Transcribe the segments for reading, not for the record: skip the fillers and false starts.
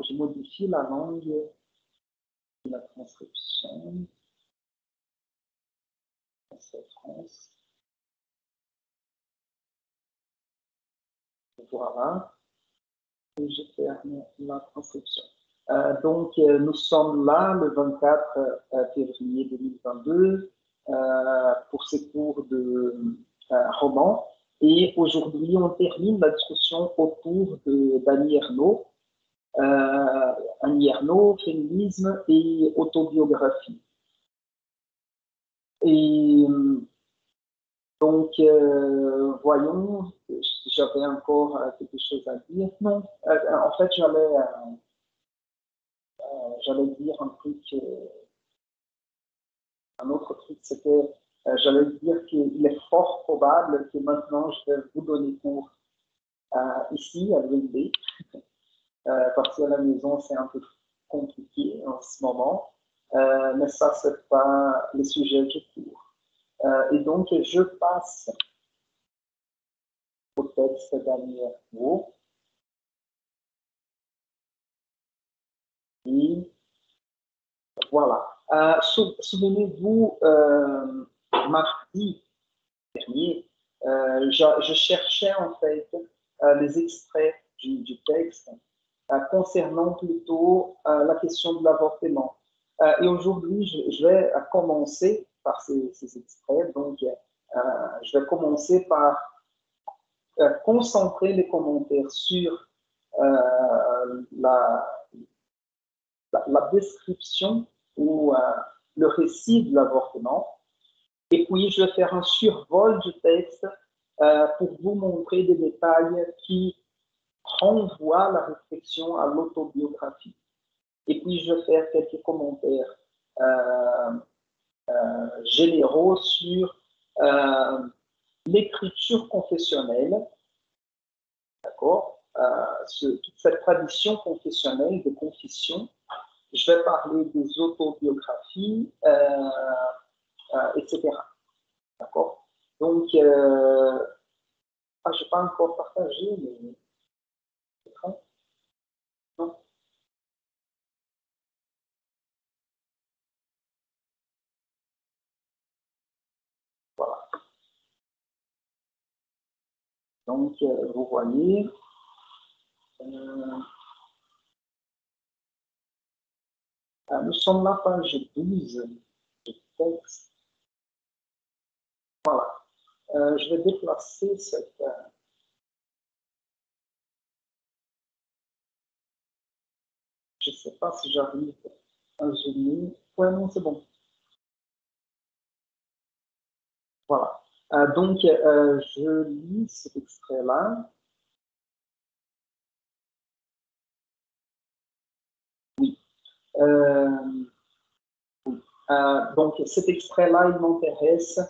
Je modifie la langue de la transcription. C'est France. Voilà. Et je ferme la transcription. Nous sommes là le 24 février 2022 pour ces cours de roman. Et aujourd'hui, on termine la discussion autour d'Annie Ernaux. Annie Ernaux, féminisme et autobiographie. Et voyons, j'avais encore quelque chose à dire. Non, en fait, j'allais dire un truc, un autre truc, c'était, j'allais dire qu'il est fort probable que maintenant je vais vous donner cours ici à l'UNB, parce qu'à la maison c'est un peu compliqué en ce moment, mais ça c'est pas le sujet du cours. Et donc je passe au texte d'Annie Ernaux. Et voilà. Souvenez-vous, mardi dernier, je cherchais en fait les extraits du texte concernant plutôt la question de l'avortement. Et aujourd'hui, je vais commencer par ces extraits. Donc, je vais commencer par concentrer les commentaires sur la description ou le récit de l'avortement. Et puis, je vais faire un survol du texte pour vous montrer des détails qui renvoient la réflexion à l'autobiographie. Et puis, je vais faire quelques commentaires généraux sur l'écriture confessionnelle, d'accord, toute cette tradition confessionnelle de confession. Je vais parler des autobiographies, etc. D'accord? Donc, je n'ai pas encore partagé, mais non. Voilà. Donc, vous voyez, nous sommes à la page 12 du texte. Voilà. Je vais déplacer cette... je ne sais pas si j'arrive à zoomer. Ouais, non, c'est bon. Voilà. Je lis cet extrait-là. Oui. Cet extrait-là, il m'intéresse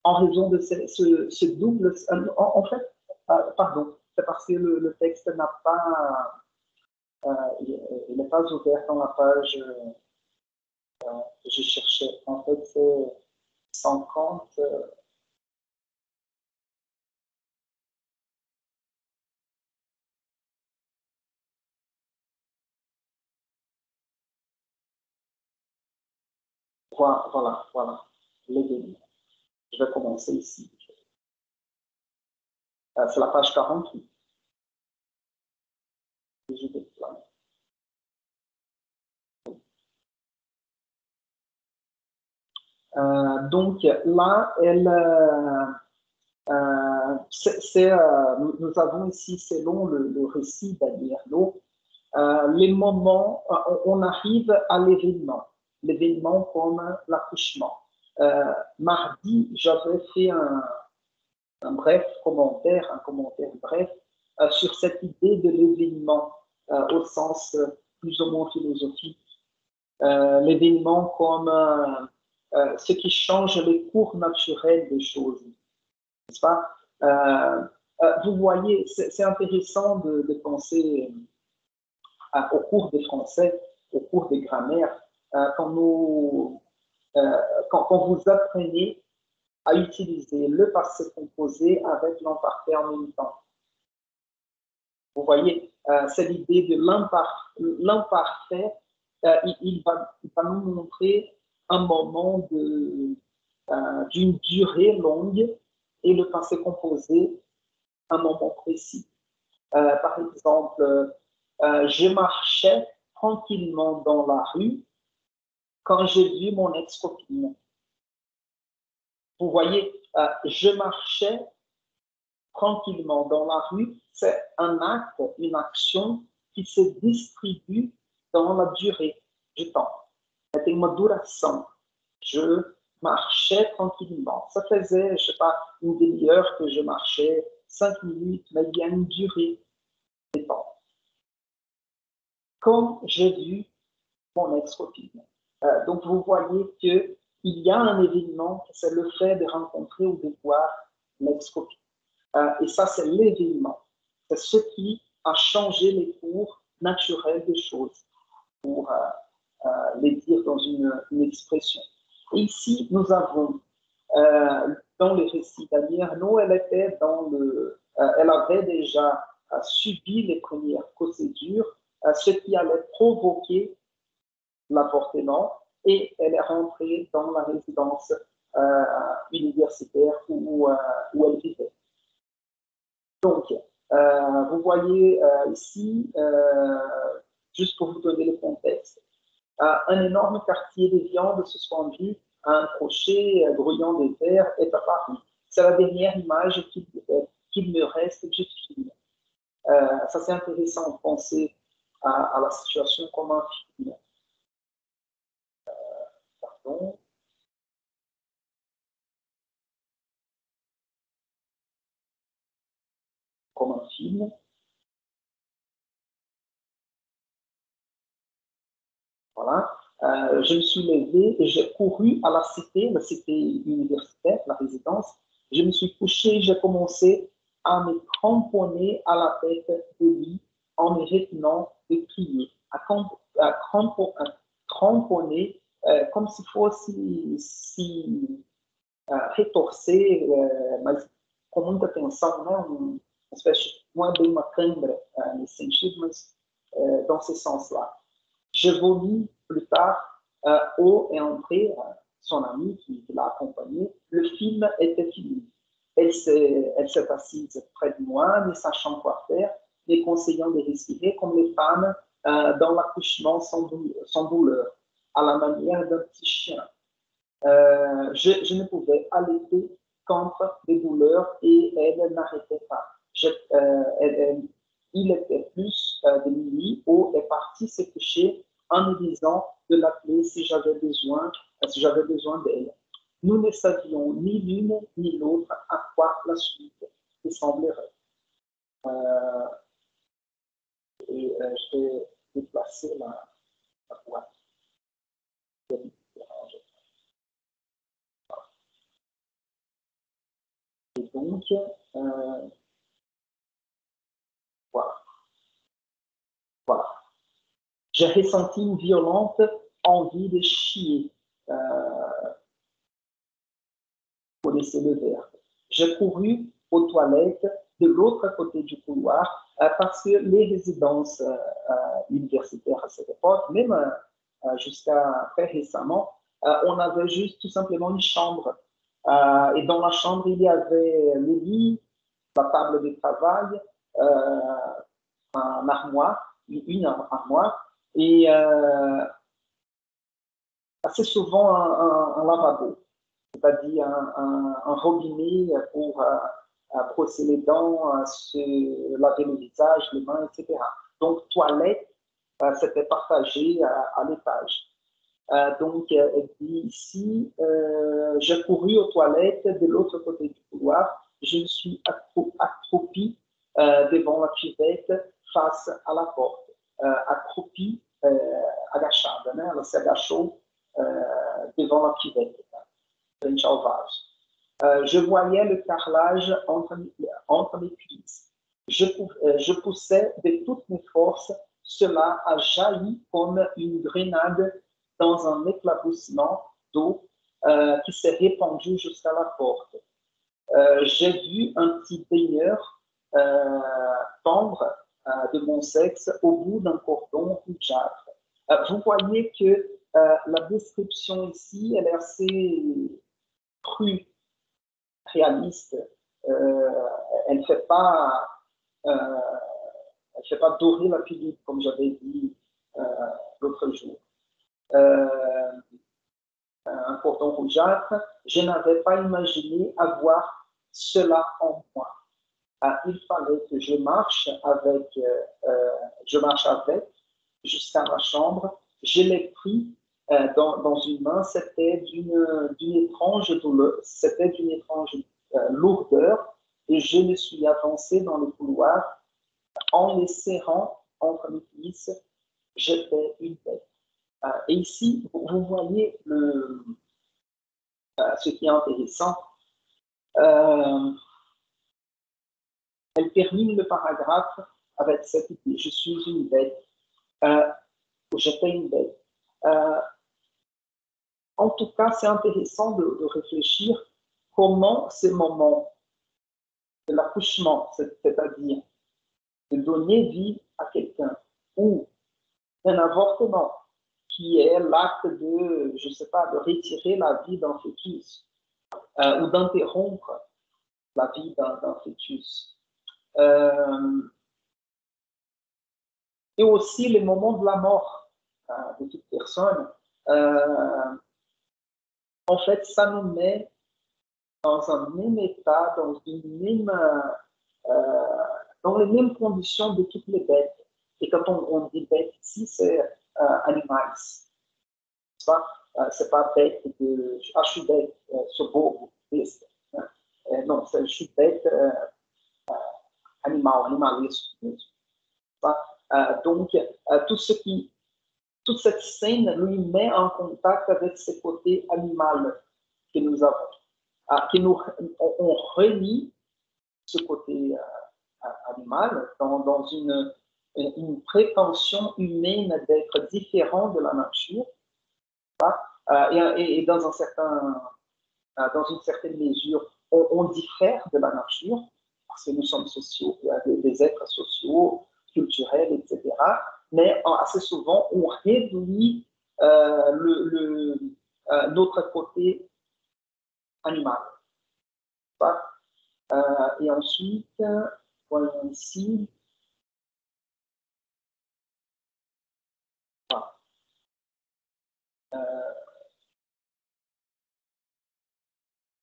en raison de ce double... En fait, pardon, c'est parce que le texte n'a pas... il n'est pas ouvert dans la page que je cherchais. En fait, c'est 50... voilà, l'événement. Je vais commencer ici. C'est la page 48. Je déplace. Donc là, nous avons ici, selon le récit d'Annie Ernaux, les moments, on arrive à l'événement comme l'accouchement. Mardi, j'avais fait un bref commentaire, un commentaire bref sur cette idée de l'événement au sens plus ou moins philosophique. L'événement comme ce qui change les cours naturels des choses, n'est-ce pas? Vous voyez, c'est intéressant de penser au cours des français, au cours des grammaires, quand vous apprenez à utiliser le passé composé avec l'imparfait en même temps. Vous voyez, c'est l'idée de l'imparfait. Il va nous montrer un moment d'une durée longue et le passé composé, un moment précis. Par exemple, je marchais tranquillement dans la rue quand j'ai vu mon ex-copine. Vous voyez, je marchais tranquillement dans la rue, c'est un acte, une action qui se distribue dans la durée du temps. Tem uma duração. Je marchais tranquillement. Ça faisait, je ne sais pas, une demi-heure que je marchais, 5 minutes, mais il y a une durée de temps. Quand j'ai vu mon ex-copine. Donc, vous voyez qu'il y a un événement, c'est le fait de rencontrer ou de voir l'ex-copine. Et ça, c'est l'événement. C'est ce qui a changé les cours naturels des choses, pour les dire dans une expression. Et ici, nous avons, dans le récit d'Annie Ernaux, elle avait déjà subi les premières procédures, ce qui allait provoquer l'avortement, et elle est rentrée dans la résidence universitaire où elle vivait. Donc, vous voyez ici, juste pour vous donner le contexte, un énorme quartier de viande se sont vus, un crochet grouillant des verres est apparu. C'est la dernière image qu'il me reste du film. Ça, c'est intéressant de penser à la situation comme un film. Pardon. Comme un film. Voilà. Je me suis levé et j'ai couru à la cité universitaire, la résidence. Je me suis couché, j'ai commencé à me cramponner à la tête de lit en me retenant de crier, à cramponner comme s'il faut se retorcer, mas com muita tensão, né? Uma espécie, não é bem uma cãibra nesse sentido, mas dans ce sens-là. Je vomis plus tard, eau est entrée, son amie qui l'a accompagnée. Le film était fini. Elle s'est assise près de moi, ne sachant quoi faire, me conseillant de respirer comme les femmes dans l'accouchement sans douleur, à la manière d'un petit chien. Je ne pouvais allaiter contre les douleurs et elle n'arrêtait pas. Il était plus de minuit, eau est partie se coucher en me disant de l'appeler si j'avais besoin d'elle. Nous ne savions ni l'une ni l'autre à quoi la suite ressemblerait. Je vais déplacer la boîte. Et donc, voilà. Voilà. J'ai ressenti une violente envie de chier. Pour laisser le verre. J'ai couru aux toilettes de l'autre côté du couloir parce que les résidences universitaires à cette époque, même jusqu'à très récemment, on avait juste tout simplement une chambre. Et dans la chambre, il y avait le lit, la table de travail, une armoire, et assez souvent un lavabo, c'est-à-dire un robinet pour brosser les dents, se laver le visage, les mains, etc. Donc, toilette, c'était partagé à l'étage. Donc, elle dit ici, j'ai couru aux toilettes de l'autre côté du couloir, je me suis accroupi devant la cuvette face à la porte. Accroupi, agachada, né? Ela se agachou devant la cuvette, frente ao vaso. Je voyais le carrelage entre mes cuisses. Je poussais de toutes mes forces, cela a jailli comme une grenade dans un éclaboussement d'eau qui s'est répandu jusqu'à la porte. J'ai vu un petit baigneur tendre de mon sexe au bout d'un cordon rougeâtre. Vous voyez que la description ici, elle est assez crue, réaliste. Elle ne fait pas dorer la pilule, comme j'avais dit l'autre jour. Un cordon rougeâtre, je n'avais pas imaginé avoir cela en moi. Il fallait que je marche avec jusqu'à ma chambre. Je l'ai pris dans une main, c'était d'une étrange douleur, c'était d'une étrange lourdeur, et je me suis avancé dans le couloir en les serrant entre mes cuisses. J'étais une bête. Et ici, vous voyez ce qui est intéressant. Elle termine le paragraphe avec cette idée: je suis une bête. J'étais une bête. En tout cas, c'est intéressant de réfléchir comment ces moments de l'accouchement, c'est-à-dire de donner vie à quelqu'un, ou un avortement, qui est l'acte de, je ne sais pas, de retirer la vie d'un fœtus, ou d'interrompre la vie d'un fœtus. Et aussi les moments de la mort de toute personne. En fait, ça nous met dans un même état, dans les mêmes conditions de toutes les bêtes. Et quand on dit bête ici, c'est animals. C'est pas bête de je suis bête, ce beau, non, je suis bête, animalesque. Donc, toute cette scène lui met en contact avec ce côté animal que nous avons. On relie ce côté animal dans une prétention humaine d'être différent de la nature. Et dans une certaine mesure, on diffère de la nature, parce que nous sommes sociaux, il y a des êtres sociaux, culturels, etc. Mais assez souvent, on réduit notre côté animal. Et ensuite, voyons ici.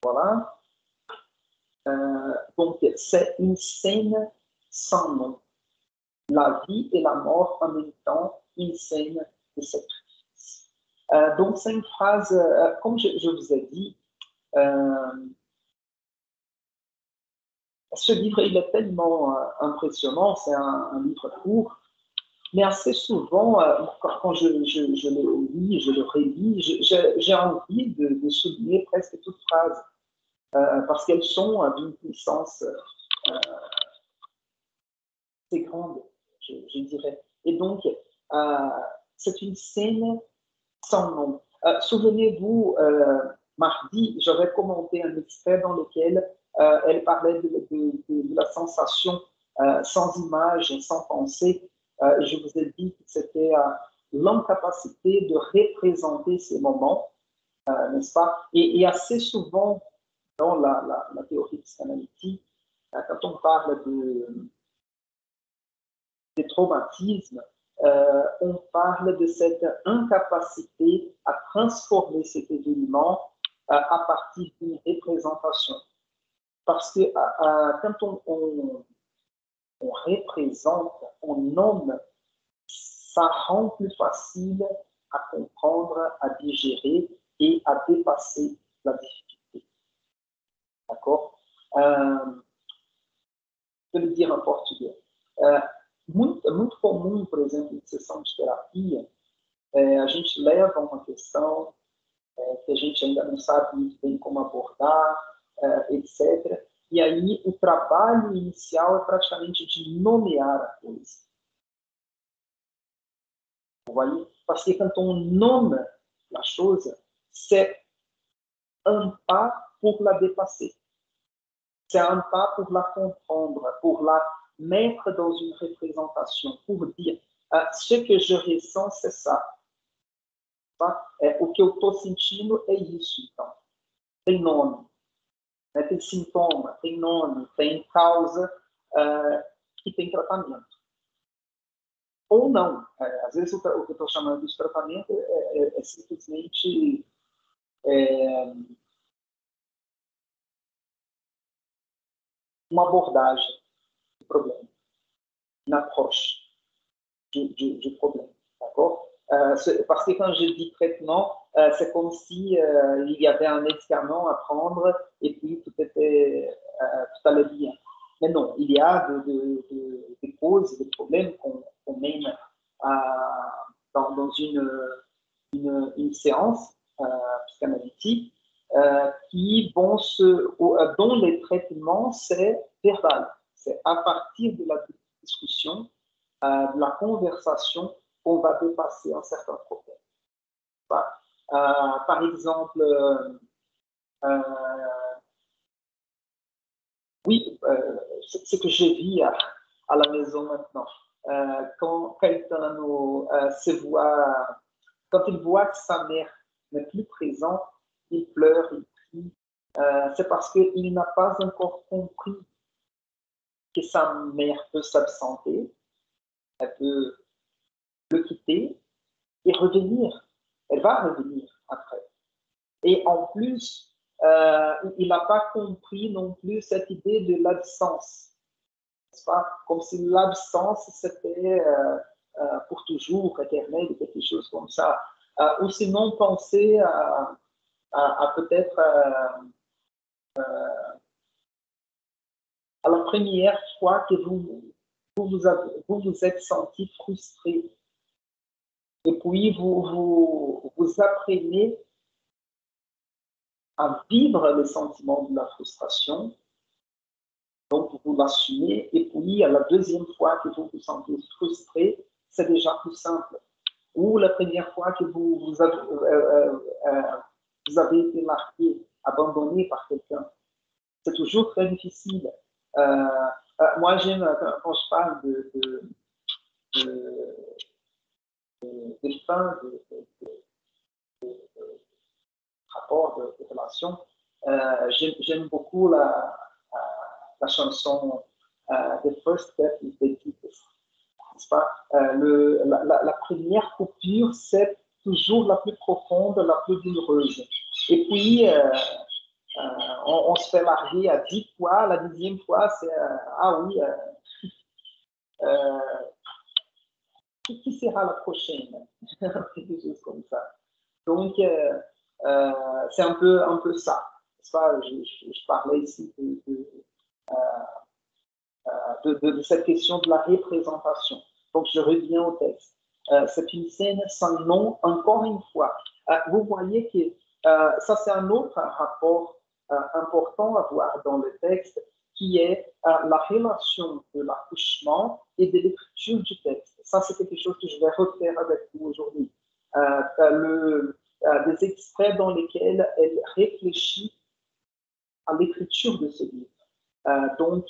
Voilà. Donc, c'est une scène sans nom. La vie et la mort en même temps, une scène de sacrifice. Donc, c'est une phrase, comme je vous ai dit, ce livre, il est tellement impressionnant, c'est un livre court, mais assez souvent, quand je le lis, je le relis, j'ai envie de souligner presque toute phrase, parce qu'elles sont d'une puissance assez grande, je dirais. Et donc, c'est une scène sans nom. Souvenez-vous, mardi, j'avais commenté un extrait dans lequel elle parlait de la sensation sans image, sans pensée. Je vous ai dit que c'était l'incapacité de représenter ces moments, n'est-ce pas? Et assez souvent, dans la théorie psychanalytique, quand on parle des traumatismes, on parle de cette incapacité à transformer cet événement à partir d'une représentation. Parce que quand on représente, on nomme, ça rend plus facile à comprendre, à digérer et à dépasser la difficulté. D'accord? Je vais le dire en portugais. Muito comum, por exemplo, em sessão de terapia, a gente leva uma questão que a gente ainda não sabe muito bem como abordar, etc. E aí o trabalho inicial é praticamente de nomear a coisa. Vous voyez? Parce que quand on nomme la chose, c'est un pas pour la dépasser. C'est un pas pour la comprendre, pour la mettre dans une représentation pour dire ce que je ressens, c'est ça. Tá? O que eu estou sentindo é isso, então. Tem nome, né? Tem sintoma, tem nome, tem causa e tem tratamento. Ou não. Às vezes o que eu estou chamando de tratamento é simplesmente uma abordagem do problema, une approche du problème. D'accord? Parce que quand je dis traitement, c'est comme si il y avait un médicament à prendre et puis tout allait bien. Mais non, il y a des causes, des problèmes qu'on mène dans une séance psychanalytique qui vont dont les traitements, c'est verbal. C'est à partir de la discussion, de la conversation, on va dépasser un certain problème. Par exemple, oui, ce que je vis à la maison maintenant, quand Caetano quand il voit que sa mère n'est plus présente, il pleure, il crie. C'est parce qu'il n'a pas encore compris que sa mère peut s'absenter, elle peut le quitter et revenir. Elle va revenir après. Et en plus, il n'a pas compris non plus cette idée de l'absence. N'est-ce pas? Comme si l'absence, c'était pour toujours, éternel, ou quelque chose comme ça. Ou sinon, penser à peut-être à la première fois que vous êtes senti frustré. Et puis, vous apprenez à vivre le sentiment de la frustration. Donc, vous l'assumez. Et puis, à la deuxième fois que vous vous sentez frustré, c'est déjà plus simple. Ou la première fois que vous avez été marqué, abandonné par quelqu'un. C'est toujours très difficile. Moi, j'aime, quand je parle de fin de rapport de relation, j'aime beaucoup la chanson The First Step is the Deepest. La première coupure, c'est toujours la plus profonde, la plus douloureuse. Et puis, on se fait larguer à 10 fois, la 10e fois, c'est ah oui, qui sera la prochaine? Quelque chose comme ça. Donc, c'est un peu ça. Je parlais ici de cette question de la représentation. Donc, je reviens au texte. C'est une scène sans nom, encore une fois. Vous voyez que ça, c'est un autre rapport important à voir dans le texte, qui est la relation de l'accouchement et de l'écriture du texte. Ça, c'est quelque chose que je vais refaire avec vous aujourd'hui. Des extraits dans lesquels elle réfléchit à l'écriture de ce livre. Donc,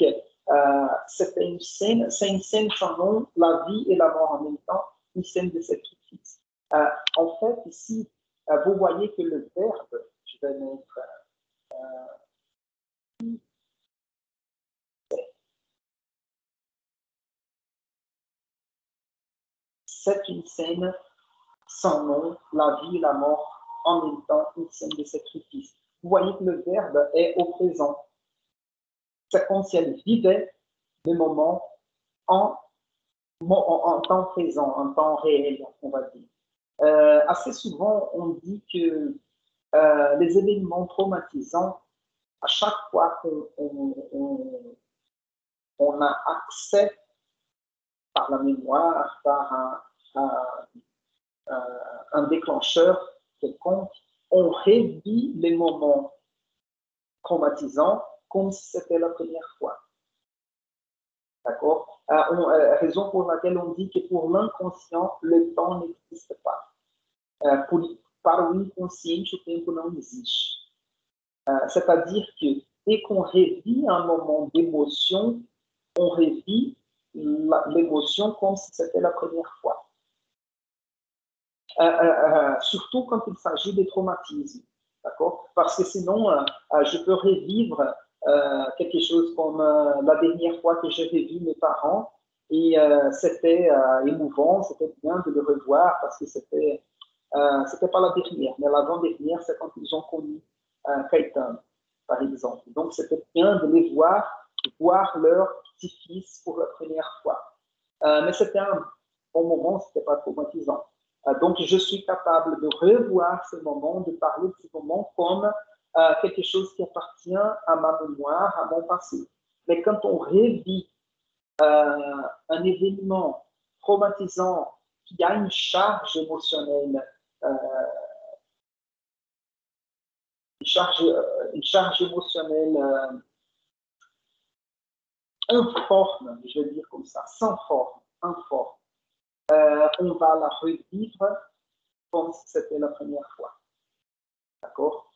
c'est une scène sans nom, la vie et la mort en même temps, une scène de sacrifice. En fait, ici, vous voyez que le verbe, je vais mettre c'est une scène sans nom, la vie et la mort en même temps, une scène de sacrifice. Vous voyez que le verbe est au présent. C'est comme si elle vivait le moment en temps présent, en temps réel, on va dire. Assez souvent, on dit que les événements traumatisants, à chaque fois qu'on a accès par la mémoire, par un déclencheur quelconque, on revit les moments traumatisants comme si c'était la première fois. D'accord? Raison pour laquelle on dit que pour l'inconscient, le temps n'existe pas. Para o inconsciente, o tempo não existe. C'est-à-dire que dès qu'on revit un moment d'émotion, on revit l'émotion comme si c'était la première fois. Surtout quand il s'agit des traumatismes, d'accord? Parce que sinon, je peux revivre quelque chose comme la dernière fois que j'ai revu mes parents et c'était émouvant, c'était bien de le revoir parce que c'était pas la dernière, mais l'avant-dernière, c'est quand ils ont connu Caïtan, par exemple. Donc, c'était bien de les voir leur petit-fils pour la première fois. Mais c'était un bon moment, c'était pas traumatisant. Donc, je suis capable de revoir ces moments, de parler de ces moments comme quelque chose qui appartient à ma mémoire, à mon passé. Mais quand on revit un événement traumatisant qui a une charge émotionnelle, une charge émotionnelle informe, je vais dire comme ça, sans forme, informe, on va la revivre comme si c'était la première fois. D'accord?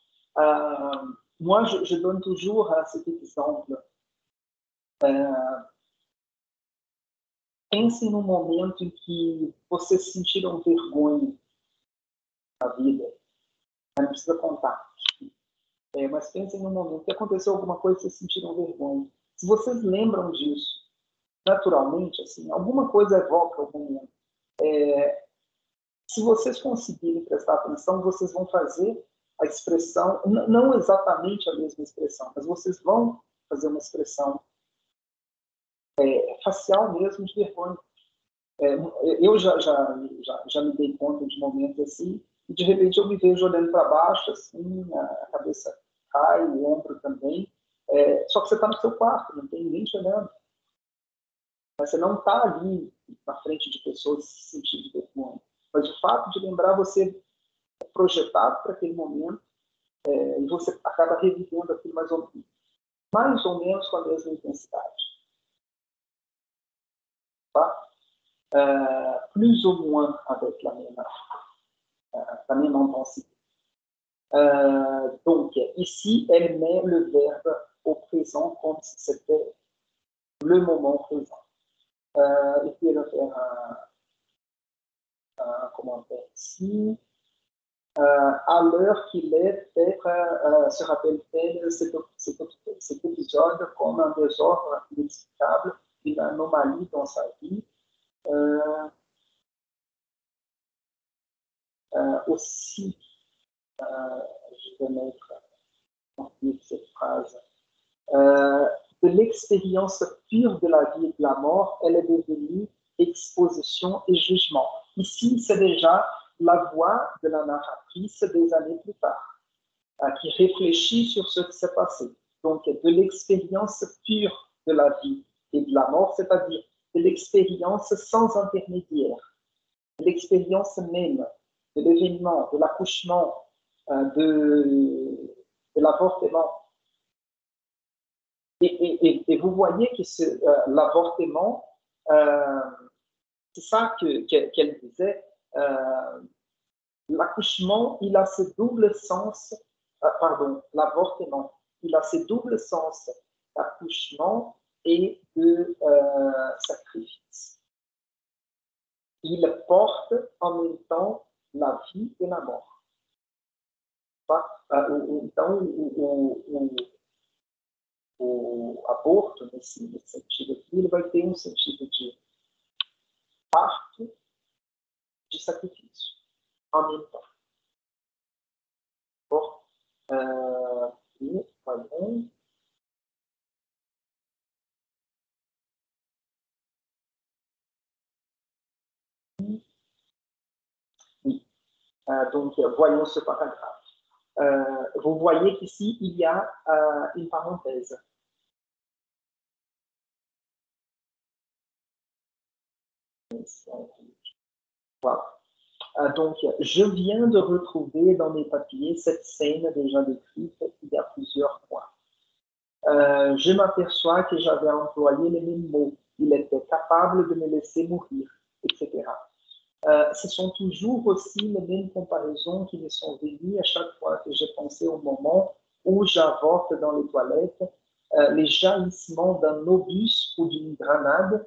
Moi, je donne toujours cet exemple. Pense num momento em que vocês sentiram vergonha na vida. Não precisa contar. Mas pensem num momento que aconteceu alguma coisa e vocês sentiram vergonha. Se vocês lembram disso, naturalmente, assim, alguma coisa evoca algum momento. Se vocês conseguirem prestar atenção, vocês vão fazer a expressão, não exatamente a mesma expressão, mas vocês vão fazer uma expressão facial mesmo de vergonha. Eu já me dei conta de momentos assim, e de repente eu me vejo olhando para baixo, assim, a cabeça cai, o ombro também, só que você está no seu quarto, não tem ninguém te olhando. Mas você não está ali na frente de pessoas se sentindo vergonha. Mas o fato de lembrar, você é projetado para aquele momento e você acaba revivendo aquilo mais ou menos com a mesma intensidade. Tá? Plus ou moins avec la même intensité. Donc, ici, elle met le verbe au présent comme si c'était le moment présent. Et puis, elle va faire un commentaire ici. À l'heure qu'il est, peut-être se rappelle-t-elle cet épisode comme un désordre inexplicable, une anomalie dans sa vie. Aussi, je vais mettre en cette phrase, de l'expérience pure de la vie et de la mort, elle est devenue exposition et jugement. Ici, c'est déjà la voix de la narratrice des années plus tard, qui réfléchit sur ce qui s'est passé. Donc, de l'expérience pure de la vie et de la mort, c'est-à-dire de l'expérience sans intermédiaire, de l'expérience même, de l'événement, de l'accouchement, de l'avortement. Et vous voyez que l'avortement, c'est ça qu'elle disait, l'accouchement, il a ce double sens, pardon, l'avortement, il a ce double sens d'accouchement et de sacrifice. Il porte en même temps la vie et la mort. Então, o aborto, nesse sentido aqui, ele vai ter um sentido de parto, de sacrifício, en même temps. Bon, et voyons. Oui, donc voyons ce paragraphe. Vous voyez qu'ici, il y a une parenthèse. Voilà. Donc, je viens de retrouver dans mes papiers cette scène déjà décrite il y a plusieurs mois. Je m'aperçois que j'avais employé les mêmes mots. Il était capable de me laisser mourir, etc. Ce sont toujours aussi les mêmes comparaisons qui me sont venues à chaque fois que j'ai pensé au moment où j'avorte dans les toilettes les jaillissements d'un obus ou d'une grenade,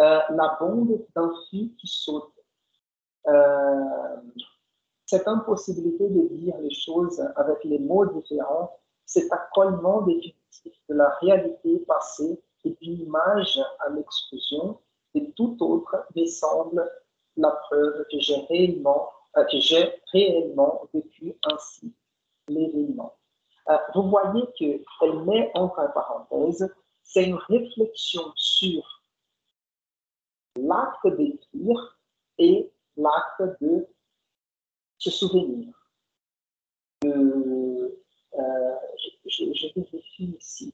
la bombe d'un feu qui saute. Cette impossibilité de dire les choses avec les mots différents, cet accolement définitif de la réalité passée et d'une image à l'exclusion de tout autre me semble la preuve que j'ai réellement vécu ainsi l'événement. Vous voyez qu'elle met entre parenthèses, c'est une réflexion sur l'acte d'écrire et l'acte de se souvenir. Je vérifie ici.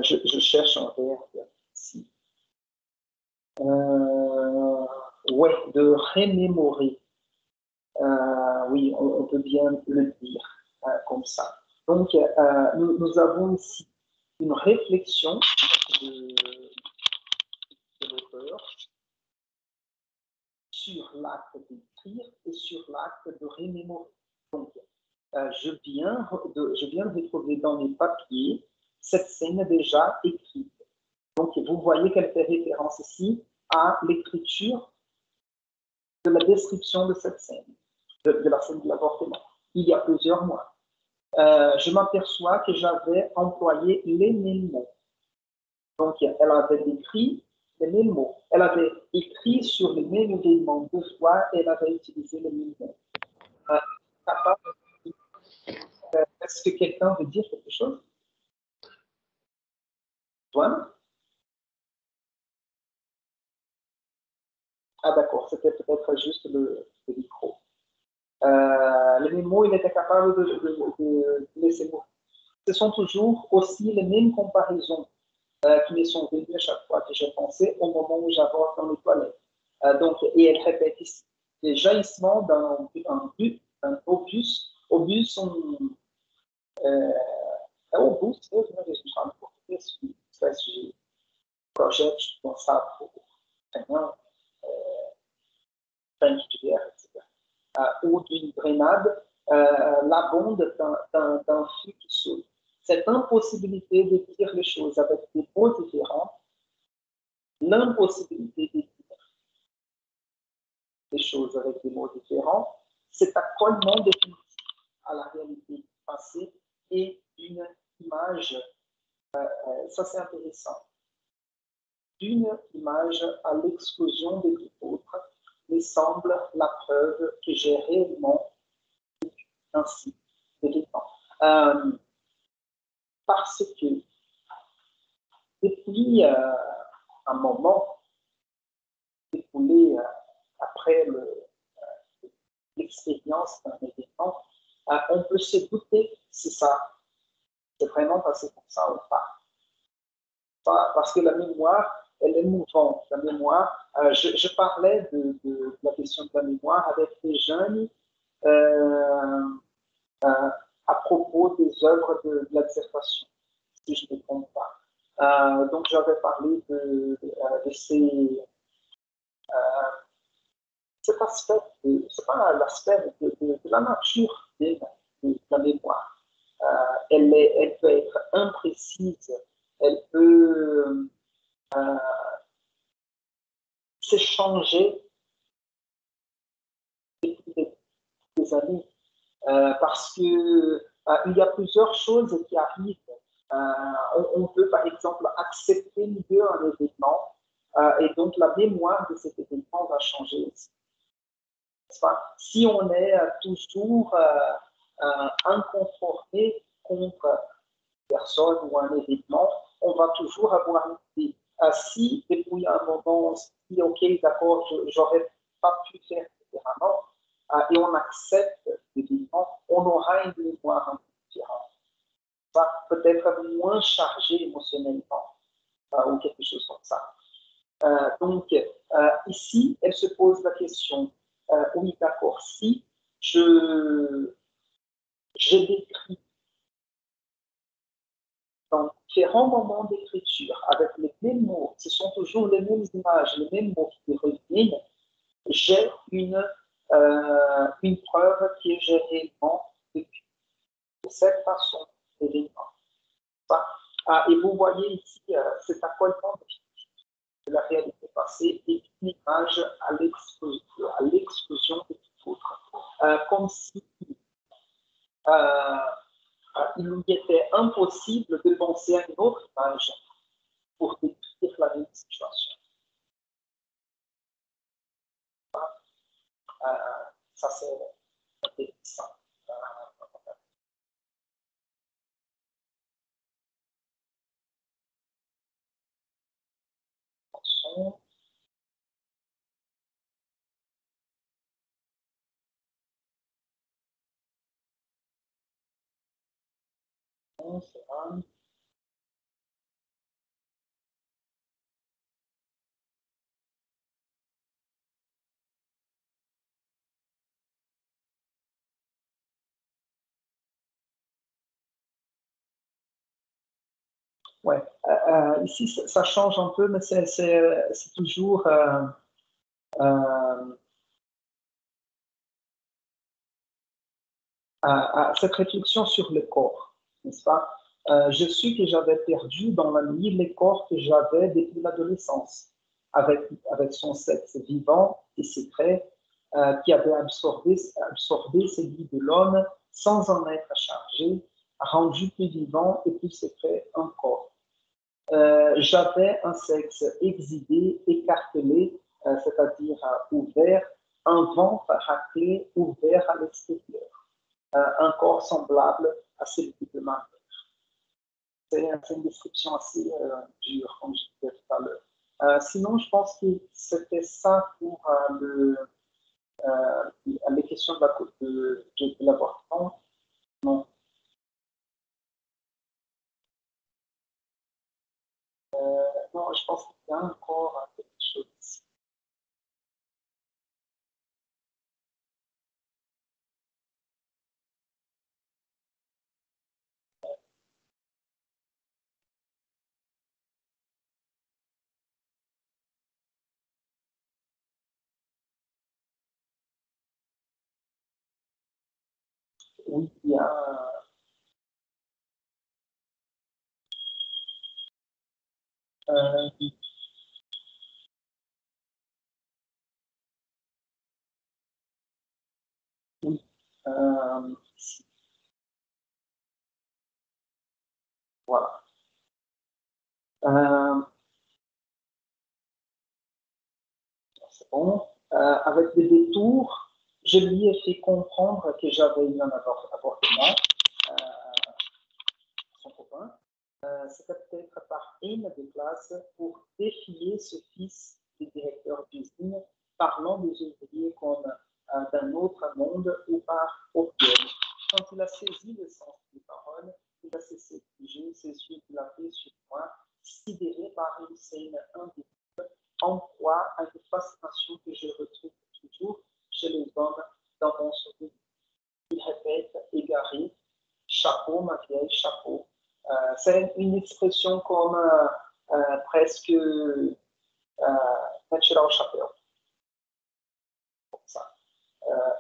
Je cherche un verbe ici. Ouais, de remémorer. Oui, on peut bien le dire comme ça. Donc, nous avons ici une réflexion de l'auteur sur l'acte d'écrire et sur l'acte de remémorer. Donc, je viens de retrouver dans mes papiers cette scène déjà écrite. Donc, vous voyez qu'elle fait référence ici à l'écriture de la description de cette scène, de la scène de l'avortement, il y a plusieurs mois. Je m'aperçois que j'avais employé les mêmes mots. Donc, elle avait décrit les mêmes mots. Elle avait écrit sur les mêmes événements deux fois et elle avait utilisé les mêmes mots. Est-ce que quelqu'un veut dire quelque chose? Toi? Ah d'accord, c'était peut-être juste le micro. Les mêmes mots, il était capable de laisser mots. Ce sont toujours aussi les mêmes comparaisons qui me sont venues à chaque fois que j'ai pensé au moment où j'avance dans les toilettes. Donc, et elle répète ici, les jaillissements d'un obus, obus sont obus, eu não vejo falar em português, espécie de projetos lançados por Fernand, tanque de guerra, etc. Ou d'une grenade, la bombe d'un feu qui saute. Cette impossibilité de dire les choses avec des mots différents, l'impossibilité de dire les choses avec des mots différents, cet accolement définitif à la réalité passée et une image, ça c'est intéressant, d'une image à l'exclusion de tout autre, me semble la preuve que j'ai réellement vécu ainsi l'événement. Parce que depuis un moment écoulé après l'expérience d'un événement, on peut se douter si ça s'est vraiment passé comme ça ou pas. Parce que la mémoire, elle est mouvante. La mémoire, je parlais de la question de la mémoire avec des jeunes à propos des œuvres de la dissertation, si je ne me trompe pas. Donc, j'avais parlé de cet aspect, c'est pas l'aspect de la nature de la mémoire. Elle peut être imprécise, elle peut s'échanger depuis des années parce que il y a plusieurs choses qui arrivent. On peut par exemple accepter mieux un événement et donc la mémoire de cet événement va changer aussi. Si on est toujours inconformé contre une personne ou un événement, on va toujours avoir une idée. Si depuis un moment on se dit ok d'accord, j'aurais pas pu faire différemment et on accepte l'événement, on aura une mémoire un peu différente. Peut-être moins chargée émotionnellement ou quelque chose comme ça. Donc ici, elle se pose la question, oui d'accord, si je décris dans différents moments d'écriture, avec les mêmes mots, ce sont toujours les mêmes images, les mêmes mots qui reviennent, j'ai une preuve que j'ai réellement vécu de cette façon, évidemment. Et vous voyez ici cet accolement de la réalité passée et une image à l'explosion de tout autre. Comme si il nous était impossible de penser à une autre image pour décrire la même situation. Ça, c'est intéressant. C'est un. Ouais. Ici, ça change un peu, mais c'est toujours cette réflexion sur le corps, n'est-ce pas? Je suis que j'avais perdu dans la nuit les corps que j'avais depuis l'adolescence, avec son sexe vivant et secret, qui avait absorbé celui de l'homme sans en être chargé, rendu plus vivant et plus secret encore. J'avais un sexe exhibé, écartelé, c'est-à-dire ouvert, un ventre raclé, ouvert à l'extérieur, un corps semblable à celui de ma mère. C'est une description assez dure, comme je disais tout à l'heure. Sinon, je pense que c'était ça pour les questions de l'avortement. Non. Non, je pense qu'il y a encore quelque chose ici. Oui, il y a. Oui, oui. Voilà. C'est bon. Avec des détours, je lui ai fait comprendre que j'avais eu un avortement, son copain. C'était peut-être par haine de classe pour défier ce fils du directeur d'usine, parlant des ouvriers comme d'un autre monde ou par orgueil. Quand il a saisi le sens des paroles, il a cessé de bouger, ses yeux dilatés sur moi, sidéré par une scène indéniable, en proie à une fascination que je retrouve toujours chez les hommes dans mon souvenir. Il répète, égaré, chapeau, ma vieille, chapeau. C'est une expression comme presque natural chapéu, comme ça.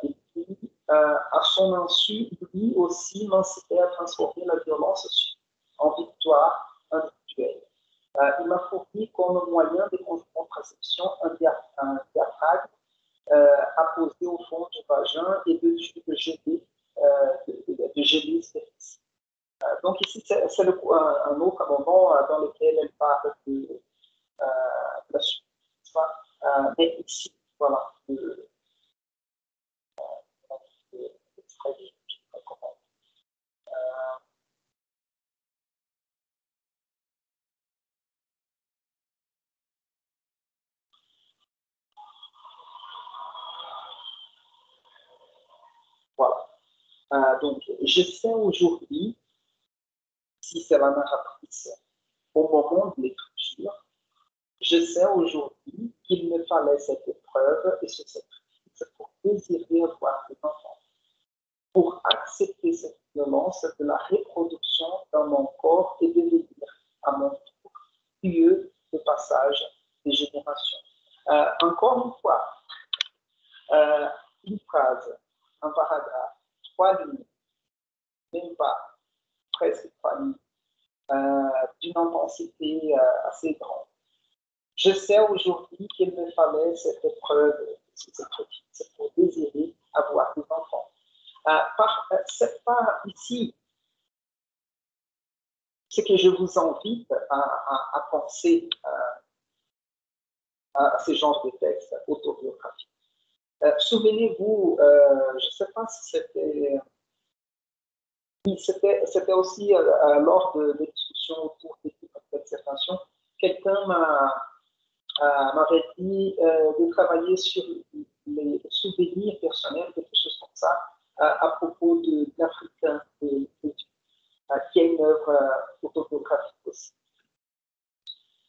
Et puis, à son insu, lui aussi m'incitait à transformer la violence en victoire individuelle. Il m'a fourni comme moyen de contraception un diaphragme apposé au fond du vagin et dessus de geler ses. Donc ici, c'est un autre moment dans lequel elle parle de la suite. Mais ici, voilà, l'extrait que je recommande. Voilà. Donc, je sais aujourd'hui, si c'est la narratrice, au moment de l'écriture, je sais aujourd'hui qu'il me fallait cette épreuve et ce sacrifice pour désirer avoir des enfants. pour accepter cette violence de la reproduction dans mon corps et devenir à mon tour pieux de passage des générations. Encore une fois, une phrase, un paragraphe, 3 lignes, même pas, presque 3 lignes, d'une intensité assez grande. Je sais aujourd'hui qu'il me fallait cette épreuve, ce sacrifice pour désirer avoir des enfants. C'est pas ici ce que je vous invite à penser à ce genre de texte autobiographique. Souvenez-vous, je ne sais pas si c'était... Oui, c'était aussi lors des discussions autour des dissertations, quelqu'un m'avait dit de travailler sur les souvenirs personnels, quelque chose comme ça, à propos de l'Africain, qui est une œuvre autobiographique aussi.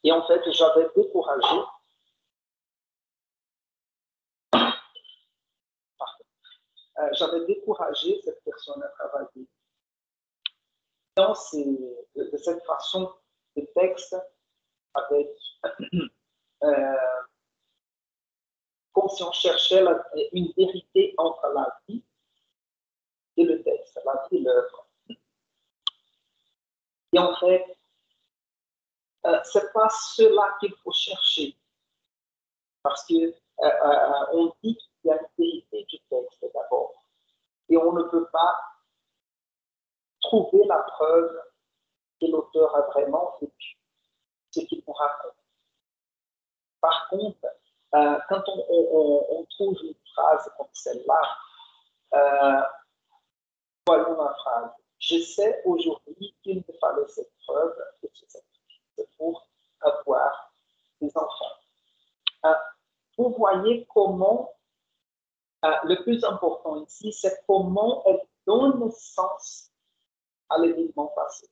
Et en fait, j'avais découragé cette personne à travailler de cette façon de texte avec comme si on cherchait une vérité entre la vie et le texte, la vie et l'œuvre. Et en fait, c'est pas cela qu'il faut chercher, parce que on dit qu'il y a une vérité du texte d'abord, et on ne peut pas trouver la preuve que l'auteur a vraiment vécu ce qu'il nous raconte. Par contre, quand on trouve une phrase comme celle-là, voyons la phrase. Je sais aujourd'hui qu'il me fallait cette preuve et ce sacrifice pour avoir des enfants. Vous voyez comment le plus important ici, c'est comment elle donne sens à l'événement passé.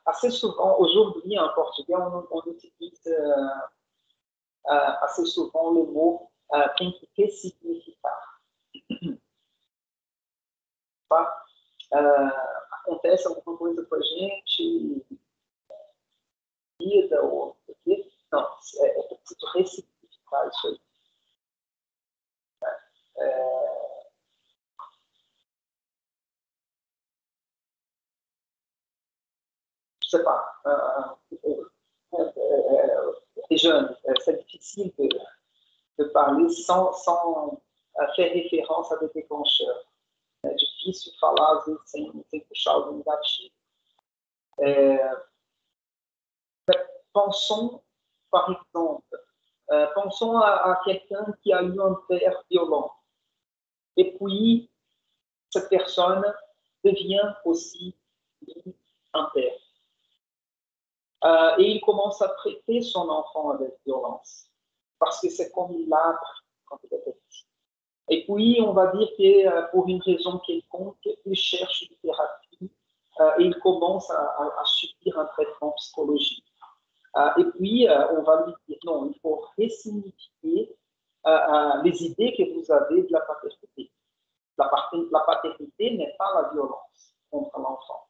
Assez souvent, aujourd'hui en portugais, on utilise assez souvent le mot tem que significar. Tá? Acontece alguma coisa com a gente, vida ou aqui, não, é preciso ressignificar isso aí. Je sais pas, les jeunes, c'est difficile de parler sans faire référence à des déclencheurs. É difícil falar, às vezes, sem puxar algum gatilho. Pensons, par exemple, pensons à quelqu'un qui a eu un père violent. Et puis, cette personne devient aussi un père. Et il commence à traiter son enfant avec violence. Parce que c'est comme il l'a appris quand il était petit. Et puis, on va dire que pour une raison quelconque, il cherche une thérapie et il commence à subir un traitement psychologique. Et puis, on va lui dire, non, il faut ressignifier les idées que vous avez de la paternité. La paternité n'est pas la violence contre l'enfant.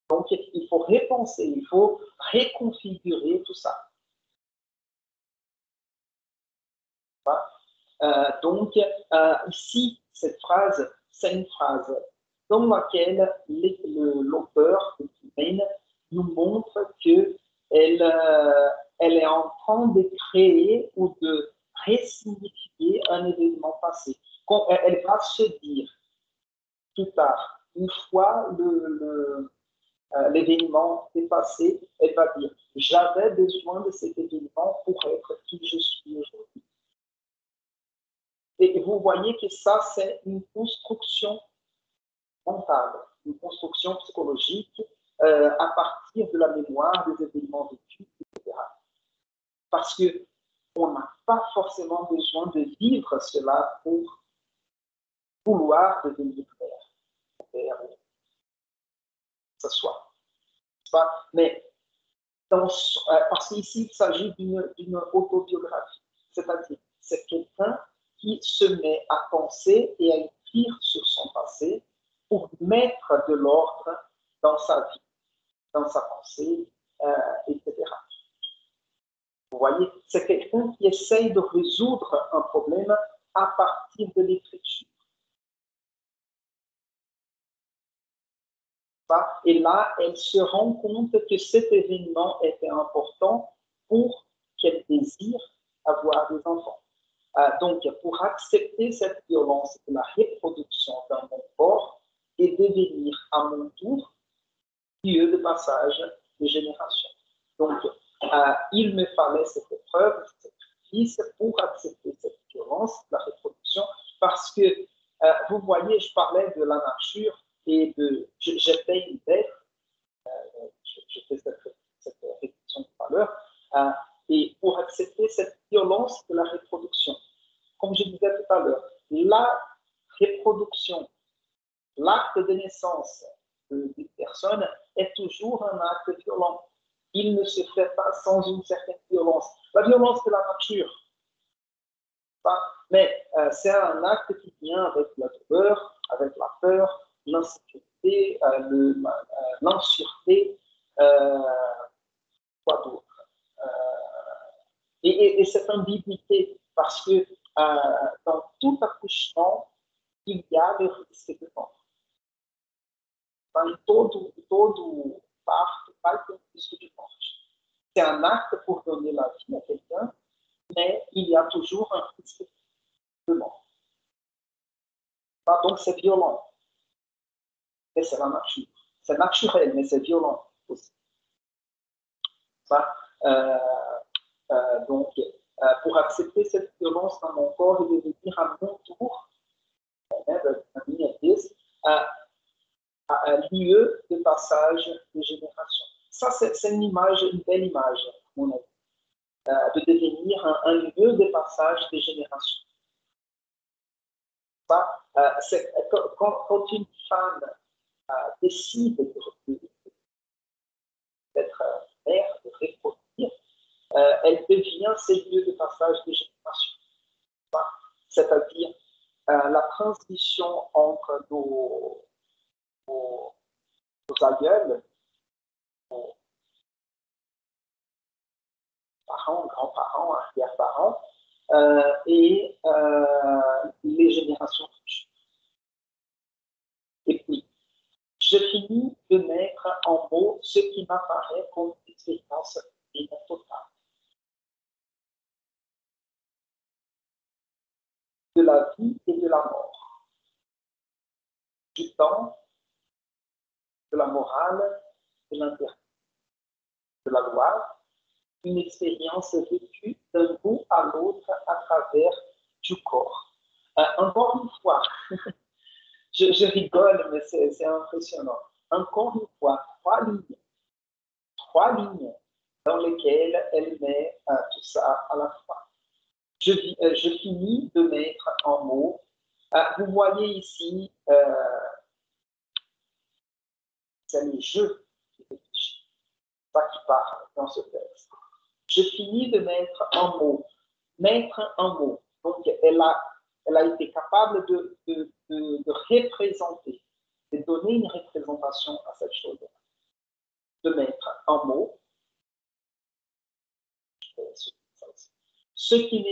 Donc, il faut repenser, il faut reconfigurer tout ça. Donc, ici, cette phrase, c'est une phrase dans laquelle l'auteur nous montre qu'elle est en train de créer ou de ressignifier un événement passé. Elle va se dire plus tard, une fois l'événement est passé, elle va dire « J'avais besoin de cet événement pour être qui je suis aujourd'hui ». Et vous voyez que ça, c'est une construction mentale, une construction psychologique à partir de la mémoire des événements vécus, etc. Parce qu'on n'a pas forcément besoin de vivre cela pour vouloir devenir père, que ce soit. Mais parce qu'ici, il s'agit d'une autobiographie, c'est-à-dire c'est quelqu'un qui se met à penser et à réfléchir sur son passé pour mettre de l'ordre dans sa vie, dans sa pensée, etc. Vous voyez, c'est quelqu'un qui essaye de résoudre un problème à partir de l'écriture. Et là, elle se rend compte que cet événement était important pour qu'elle désire avoir des enfants. Donc, pour accepter cette violence de la reproduction dans mon corps et devenir à mon tour lieu de passage de génération. Donc, il me fallait cette épreuve, cette crise pour accepter cette violence de la reproduction parce que, vous voyez, je parlais de la nature et j'étais une bête, je fais cette répétition tout à l'heure, et pour accepter cette violence de la reproduction. Comme je disais tout à l'heure, la reproduction, l'acte de naissance d'une personne est toujours un acte violent. Il ne se fait pas sans une certaine violence. La violence de la nature, mais c'est un acte qui vient avec la douleur, avec la peur, l'insécurité, l'insureté, quoi d'autre. Et cette ambiguïté, parce que dans tout accouchement, il y a le risque de mort. Em todo parto vai ter um risco de morte. C'est un acte pour donner la vie à quelqu'un, mais il y a toujours un risque de mort. Donc c'est violent. Et c'est la nature. C'est naturel, mais c'est violent aussi. Donc, pour accepter cette violence dans mon corps et devenir à mon tour, un lieu de passage de génération. Ça, c'est une image, une belle image, à mon avis, de devenir un lieu de passage de génération. C'est quand une femme décide d'être mère, de reproduire, elle devient ces lieux de passage de génération. C'est-à-dire la transition entre nos aïeuls, nos parents, grands-parents, arrière-parents, et les générations futures. Et puis, je finis de mettre en mots ce qui m'apparaît comme une expérience totale. De la vie et de la mort, du temps, de la morale, de l'intérêt, de la loi, une expérience vécue d'un bout à l'autre à travers du corps. Encore une fois, je rigole, mais c'est impressionnant. Encore une fois, trois lignes dans lesquelles elle met tout ça à la fois. Je finis de mettre en mots. Vous voyez ici, c'est les jeux qui réfléchissent, pas qui parlent dans ce texte. Je finis de mettre un mot. Mettre un mot. Donc, elle a été capable de représenter, de donner une représentation à cette chose-là. De mettre un mot. Ce qui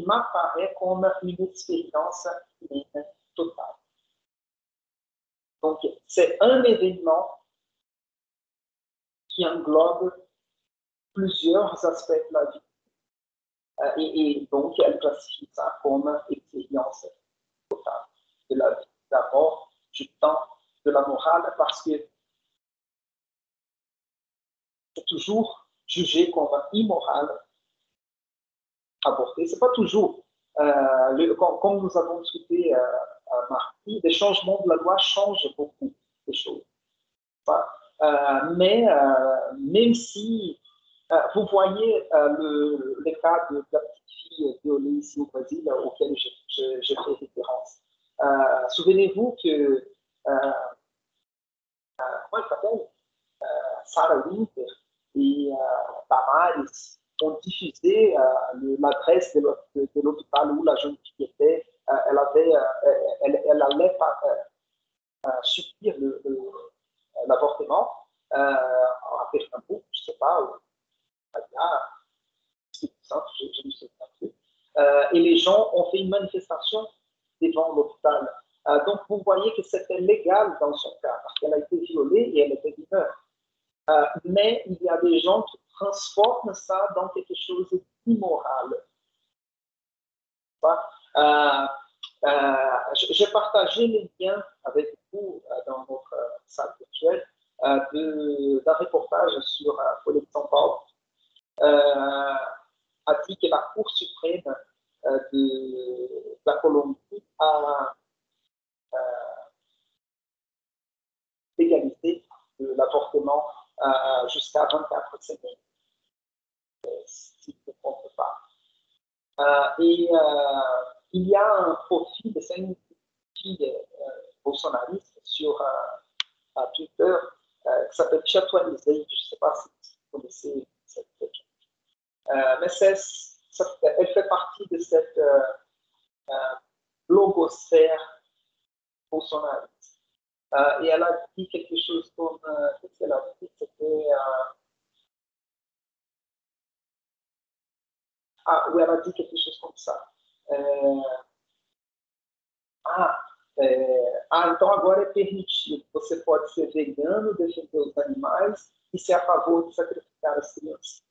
m'apparaît comme une expérience humaine totale. Donc, c'est un événement qui englobe plusieurs aspects de la vie. Et donc, elle classifie ça comme expérience totale de la vie. D'abord, du temps, de la morale, parce que c'est toujours jugé comme immoral avorter. C'est pas toujours. Comme nous avons discuté à mardi, les changements de la loi changent beaucoup de choses. Mais même si vous voyez le cas de la petite fille violée ici au Brésil auquel je fais référence. Souvenez-vous que comment elle s'appelle, Sarah Winter et Tamaris ont diffusé l'adresse de l'hôpital où la jeune fille était elle allait subir l'avortement à Pernambouc, je ne sais pas, ou à je ne sais pas plus. Et les gens ont fait une manifestation devant l'hôpital. Donc, vous voyez que c'était légal dans son cas, parce qu'elle a été violée et elle était mineure. Mais il y a des gens qui transforment ça dans quelque chose d'immoral. J'ai partagé les liens avec vous dans notre salle virtuelle d'un reportage sur Follet de São Paulo. A dit que la Cour suprême de la Colombie a légalisé l'avortement jusqu'à 24 semaines, si je ne me trompe pas. Il y a un profil, c'est une fille bolsonariste sur Twitter qui s'appelle Chatuanizei, je ne sais pas si vous connaissez cette question. Mais elle fait partie de cette blogosphère bolsonariste. Et elle a dit quelque chose comme, qu'est-ce qu'elle a dit? C'était, oui, elle a dit quelque chose comme ça. Então agora é permitido. Você pode ser vegano, defender os animais e ser a favor de sacrificar as crianças.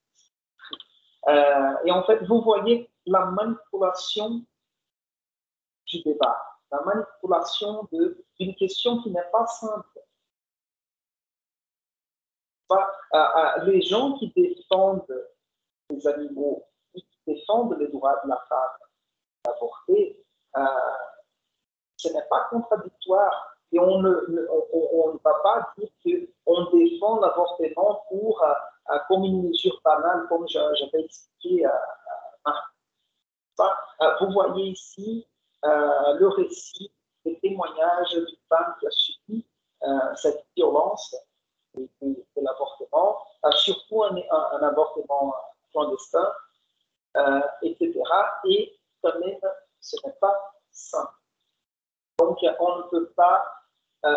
Et en fait, vous voyez la manipulation du débat, la manipulation d'une question qui n'est pas simple. Les gens qui défendent les animaux, qui défendent les droits de la femme d'avorter, ce n'est pas contradictoire. Et on ne va pas dire qu'on défend l'avortement comme une mesure banale, comme j'avais expliqué vous voyez ici le récit, le témoignage d'une femme qui a subi cette violence de l'avortement, surtout un avortement clandestin, etc. Et quand même, ce n'est pas simple. Donc, on ne peut pas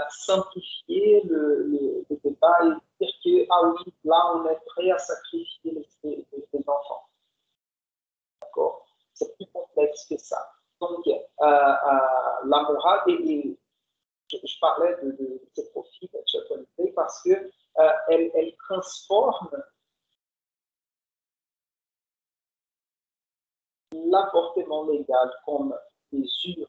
simplifier le débat et dire que, ah oui, là, on est prêt à sacrifier les enfants. D'accord? C'est plus complexe que ça. Donc, la morale, et je parlais de ce profil de sexualité parce que elle transforme l'avortement légal comme mesure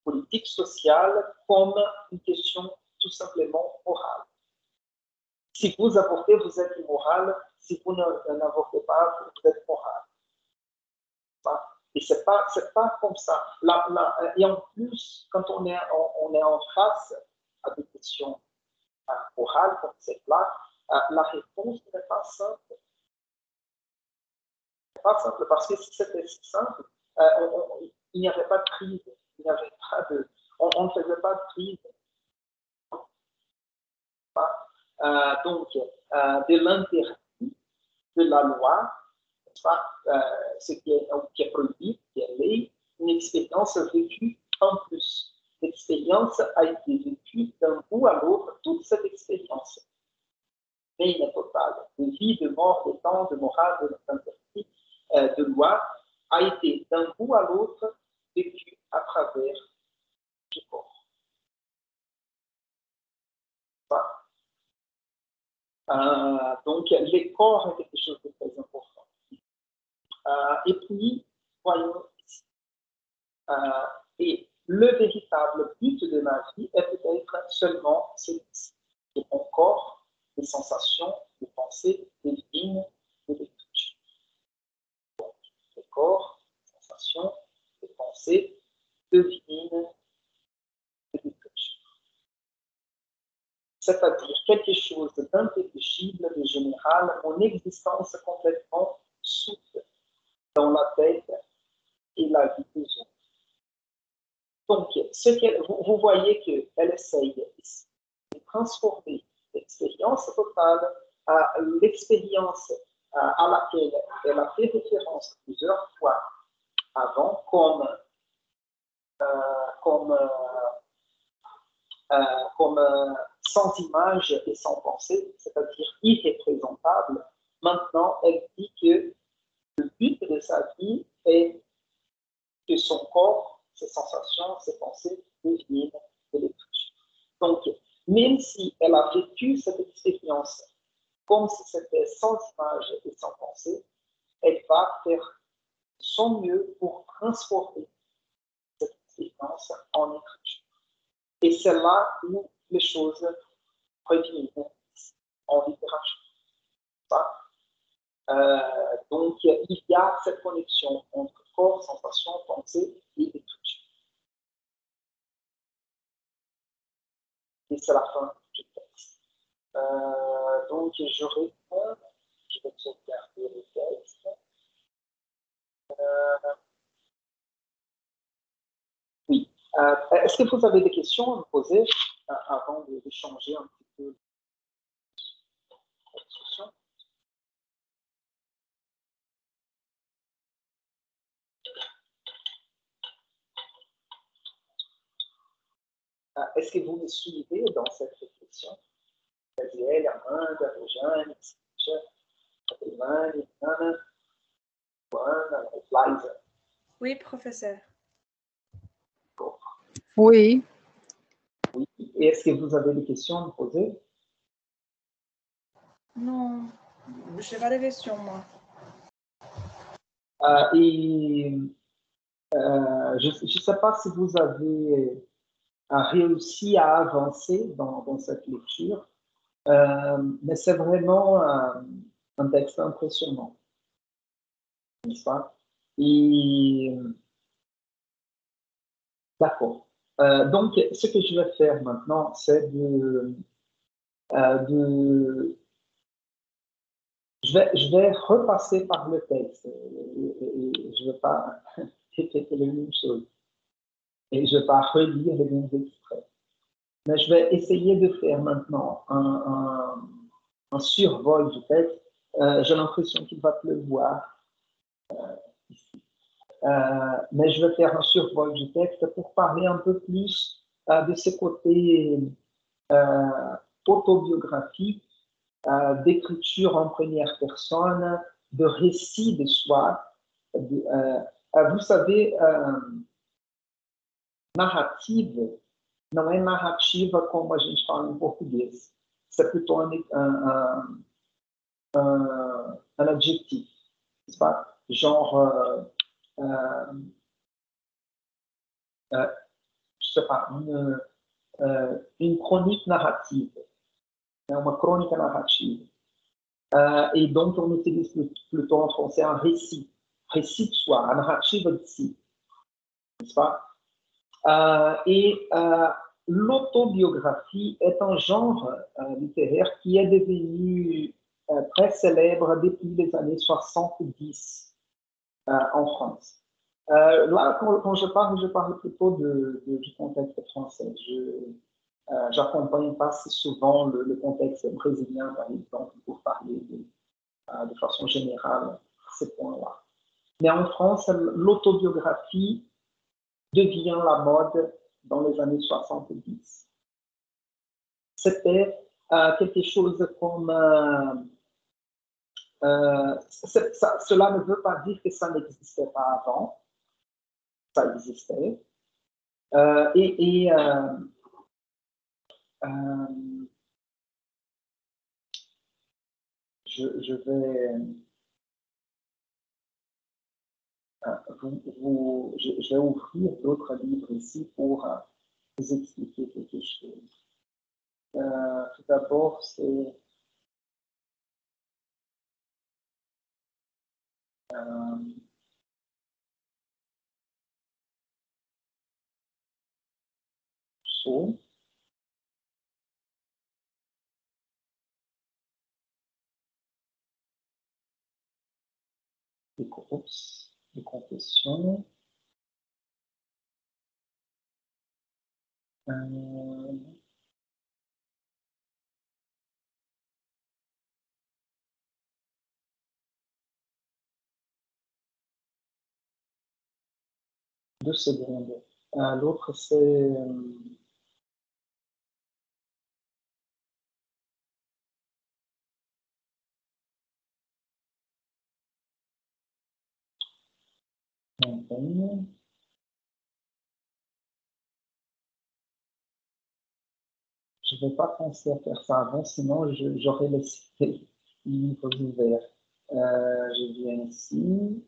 politique, sociale, comme une question tout simplement morale. Si vous avortez, vous êtes immoral. Si vous n'avortez pas, vous êtes moral. Et c'est pas comme ça. Et en plus, quand on est en face à des questions orales comme celle-là, la réponse n'est pas simple. Pas simple parce que si c'était simple, il n'y avait pas de crise. Il n'y avait pas on ne faisait pas de crise. Donc, de l'interdit de la loi, ce qui est prohibé, qui est lei, une expérience vécue en plus. L'expérience a été vécue d'un bout à l'autre, toute cette expérience. Mais il est total. De vie, de mort, de temps, de morale, de l'interdit, de loi, a été d'un bout à l'autre vécue à travers le corps. Donc, les corps est quelque chose de très important. Et puis, voyons ici. Et le véritable but de ma vie est peut-être seulement celui-ci. De mon corps, des sensations, des pensées, des lignes, et des touches. Donc, le corps, des sensations, des pensées, des lignes et des touches. C'est-à-dire quelque chose d'intelligible, de général, mon existence complètement souple dans la tête et la vie des autres. Donc, vous voyez qu'elle essaye de transformer l'expérience totale à l'expérience à laquelle elle a fait référence plusieurs fois avant comme comme, comme sans image et sans pensée, c'est-à-dire irreprésentable, maintenant elle dit que le but de sa vie est que son corps, ses sensations, ses pensées deviennent de l'écriture. Donc, même si elle a vécu cette expérience comme si c'était sans image et sans pensée, elle va faire son mieux pour transformer cette expérience en écriture. Et c'est là où les choses reviennent en littérature. Donc, il y a cette connexion entre corps, sensation, pensée et écriture. Et c'est la fin du texte. Donc, je réponds. Je vais sauvegarder le texte. Oui. Est-ce que vous avez des questions à me poser avant de changer un petit peu la discussion? Est-ce que vous me suivez dans cette réflexion? Gabriel, Amanda, Rejane, Imani, Anna, Juana, Liza. Oui, professeur. Oui. Oui. Et est-ce que vous avez des questions à me poser? Non, je n'ai pas de questions, moi. Je ne sais pas si vous avez réussi à avancer dans cette lecture, mais c'est vraiment un texte impressionnant, n'est-ce pas? Et d'accord. Donc, ce que je vais faire maintenant, c'est je vais repasser par le texte. Je ne vais pas répéter les mêmes choses. Et je ne vais pas relire les mêmes extraits. Mais je vais essayer de faire maintenant un survol du texte. J'ai l'impression qu'il va pleuvoir ici. Mais je vais faire un survol du texte pour parler un peu plus de ce côté autobiographique, d'écriture en première personne, de récit de soi. Vous savez, narrative não é narrativa como a gente fala em português. Isso é plutôt un adjectif, n'est-ce pas? Genre, je sais pas, une chronique narrative, uma crônica narrativa. Et donc, on utilise plutôt en français un récit de soi, un narrative de si, n'est-ce pas? L'autobiographie est un genre littéraire qui est devenu très célèbre depuis les années 70 en France. Là, quand je parle plutôt du contexte français. Je n'accompagne pas si souvent le contexte brésilien, par exemple, pour parler de façon générale ces points-là. Mais en France, l'autobiographie devient la mode dans les années 70. C'était quelque chose comme... cela ne veut pas dire que ça n'existait pas avant. Ça existait. Je vais... je vais ouvrir d'autres livres ici pour vous expliquer quelque chose. Tout d'abord, c'est Rousseau. Les groupes, les confessions. Deux secondes. L'autre, c'est... Montaigne. Je ne vais pas penser à faire ça avant, sinon j'aurais laissé les livres ouverts. Je viens ici.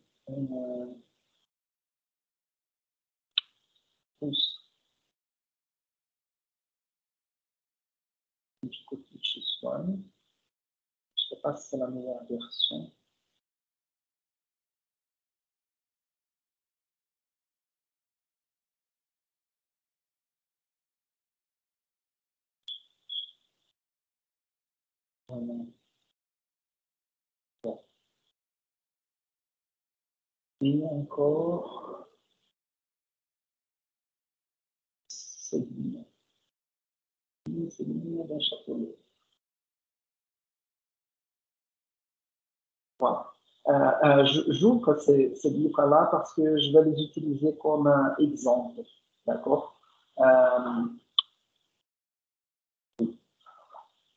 Difficulties one. Je ne sais pas si c'est la meilleure version. Bon. Et encore, Céline d'un chapeau. Voilà. J'ouvre ces livres-là parce que je vais les utiliser comme un exemple. D'accord?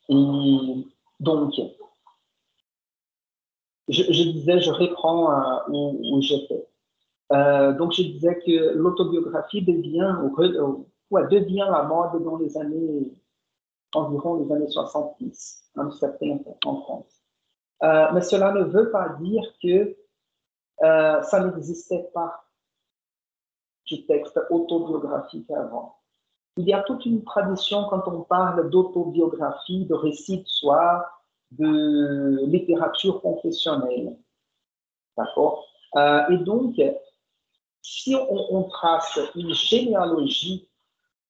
Et donc, je disais, je reprends où j'étais. Donc, je disais que l'autobiographie devient la mode dans les années, environ les années 70, en 70 en France. Mais cela ne veut pas dire que ça n'existait pas du texte autobiographique avant. Il y a toute une tradition quand on parle d'autobiographie, de récits de soi, de littérature confessionnelle. D'accord? Et donc, si on trace une généalogie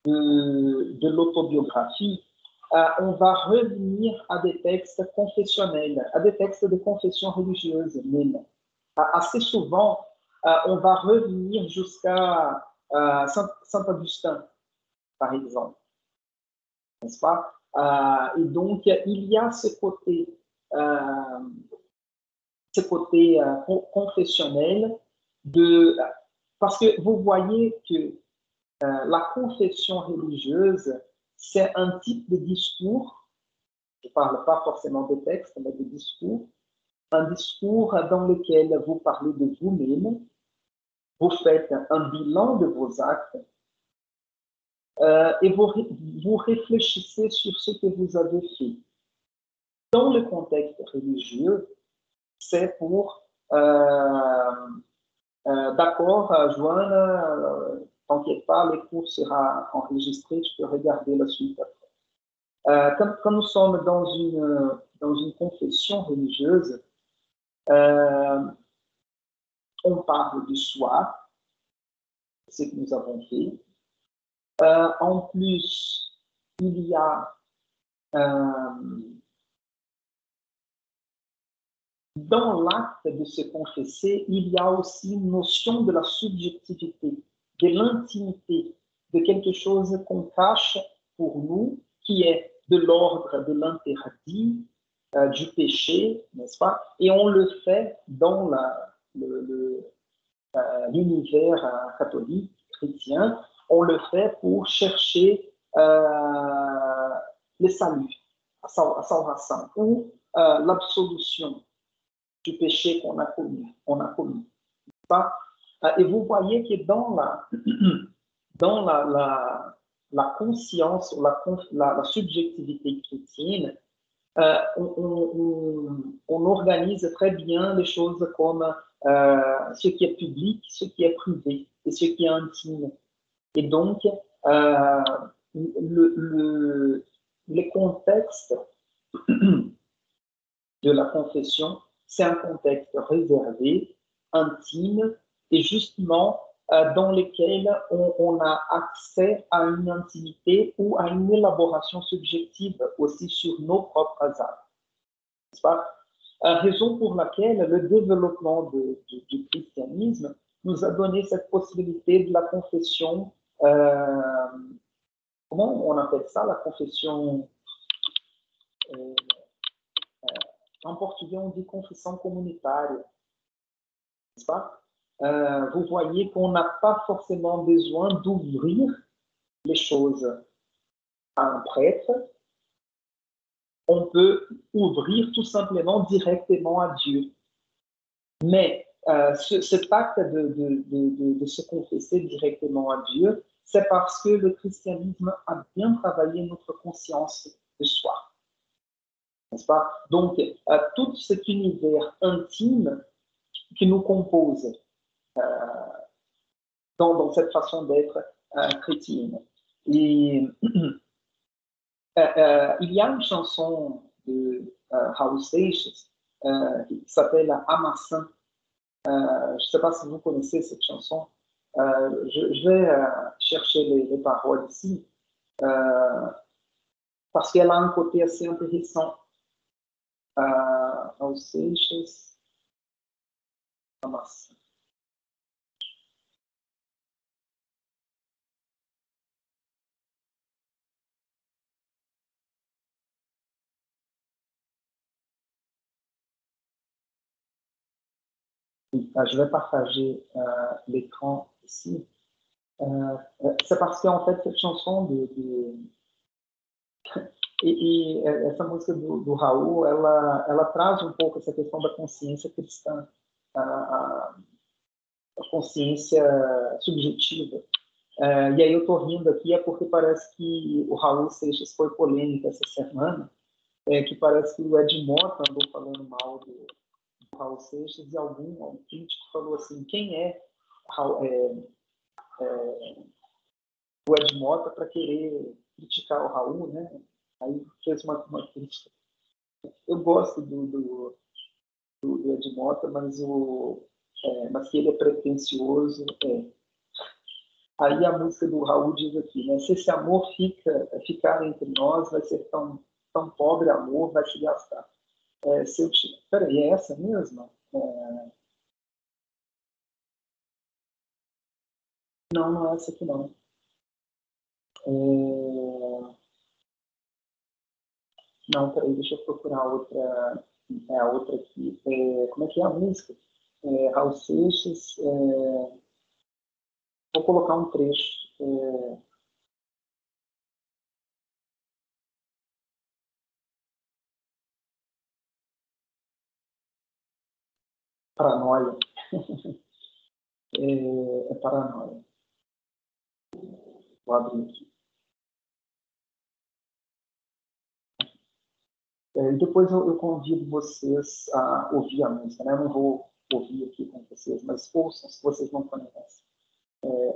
de l'autobiographie, on va revenir à des textes confessionnels, à des textes de confession religieuse même. Assez souvent, on va revenir jusqu'à Saint par exemple, n'est-ce pas? Et donc, il y a ce côté confessionnel parce que vous voyez que la confession religieuse, c'est un type de discours, je ne parle pas forcément de texte, mais de discours, un discours dans lequel vous parlez de vous-même, vous faites un bilan de vos actes et vous réfléchissez sur ce que vous avez fait. Dans le contexte religieux, c'est pour d'accord, Joanne, t'inquiète pas, les cours sera enregistré, tu peux regarder la suite après. Quand nous sommes dans une confession religieuse, on parle du soi, ce que nous avons fait. En plus, il y a dans l'acte de se confesser, il y a aussi une notion de la subjectivité, de l'intimité, de quelque chose qu'on cache pour nous, qui est de l'ordre de l'interdit, du péché, n'est-ce pas? Et on le fait dans l'univers catholique, chrétien, on le fait pour chercher le salut, la salvation, ou l'absolution du péché qu'on a commis. Et vous voyez que dans la conscience, la subjectivité chrétienne, on organise très bien les choses comme ce qui est public, ce qui est privé et ce qui est intime. Et donc, le contexte de la confession, c'est un contexte réservé, intime, et justement dans lequel on a accès à une intimité ou à une élaboration subjective aussi sur nos propres actes. N'est-ce pas? Raison pour laquelle le développement du christianisme nous a donné cette possibilité de la confession, comment on appelle ça, la confession en portugais, on dit confissão comunitária, n'est-ce pas? vous voyez qu'on n'a pas forcément besoin d'ouvrir les choses à un prêtre. On peut ouvrir tout simplement directement à Dieu. Mais cet acte de se confesser directement à Dieu, c'est parce que le christianisme a bien travaillé notre conscience de soi. N'est-ce pas? Donc, tout cet univers intime qui nous compose dans cette façon d'être chrétienne. Et il y a une chanson de Raul Seixas qui s'appelle Amassan. Je ne sais pas si vous connaissez cette chanson. Je vais chercher les paroles ici parce qu'elle a un côté assez intéressant. Raul Seixas, Amassan. Je vais partager l'écran ici. C'est parce qu'en fait, cette chanson essa música do Raul, ela traz um pouco essa questão da consciência cristã, a consciência subjetiva. E aí eu estou rindo aqui porque parece que o Raul Seixas foi polêmica essa semana, que parece que o Ed Mota andou falando mal do Raul Seixas e algum crítico falou assim, quem é o Ed Mota para querer criticar o Raul, né? Aí fez uma crítica. Eu gosto do Ed Mota, mas que ele é pretensioso. Aí a música do Raul diz aqui, né? Se esse amor ficar entre nós, vai ser tão pobre amor, vai se gastar. Peraí, é essa mesmo? Não é essa aqui não. Não, peraí, deixa eu procurar a outra aqui. Como é que é a música? Raul Seixas. Vou colocar um trecho. Paranoia. Paranoia. Vou abrir aqui. E depois eu convido vocês a ouvir a música, né? Eu não vou ouvir aqui com vocês, mas ouçam se vocês não conhecem.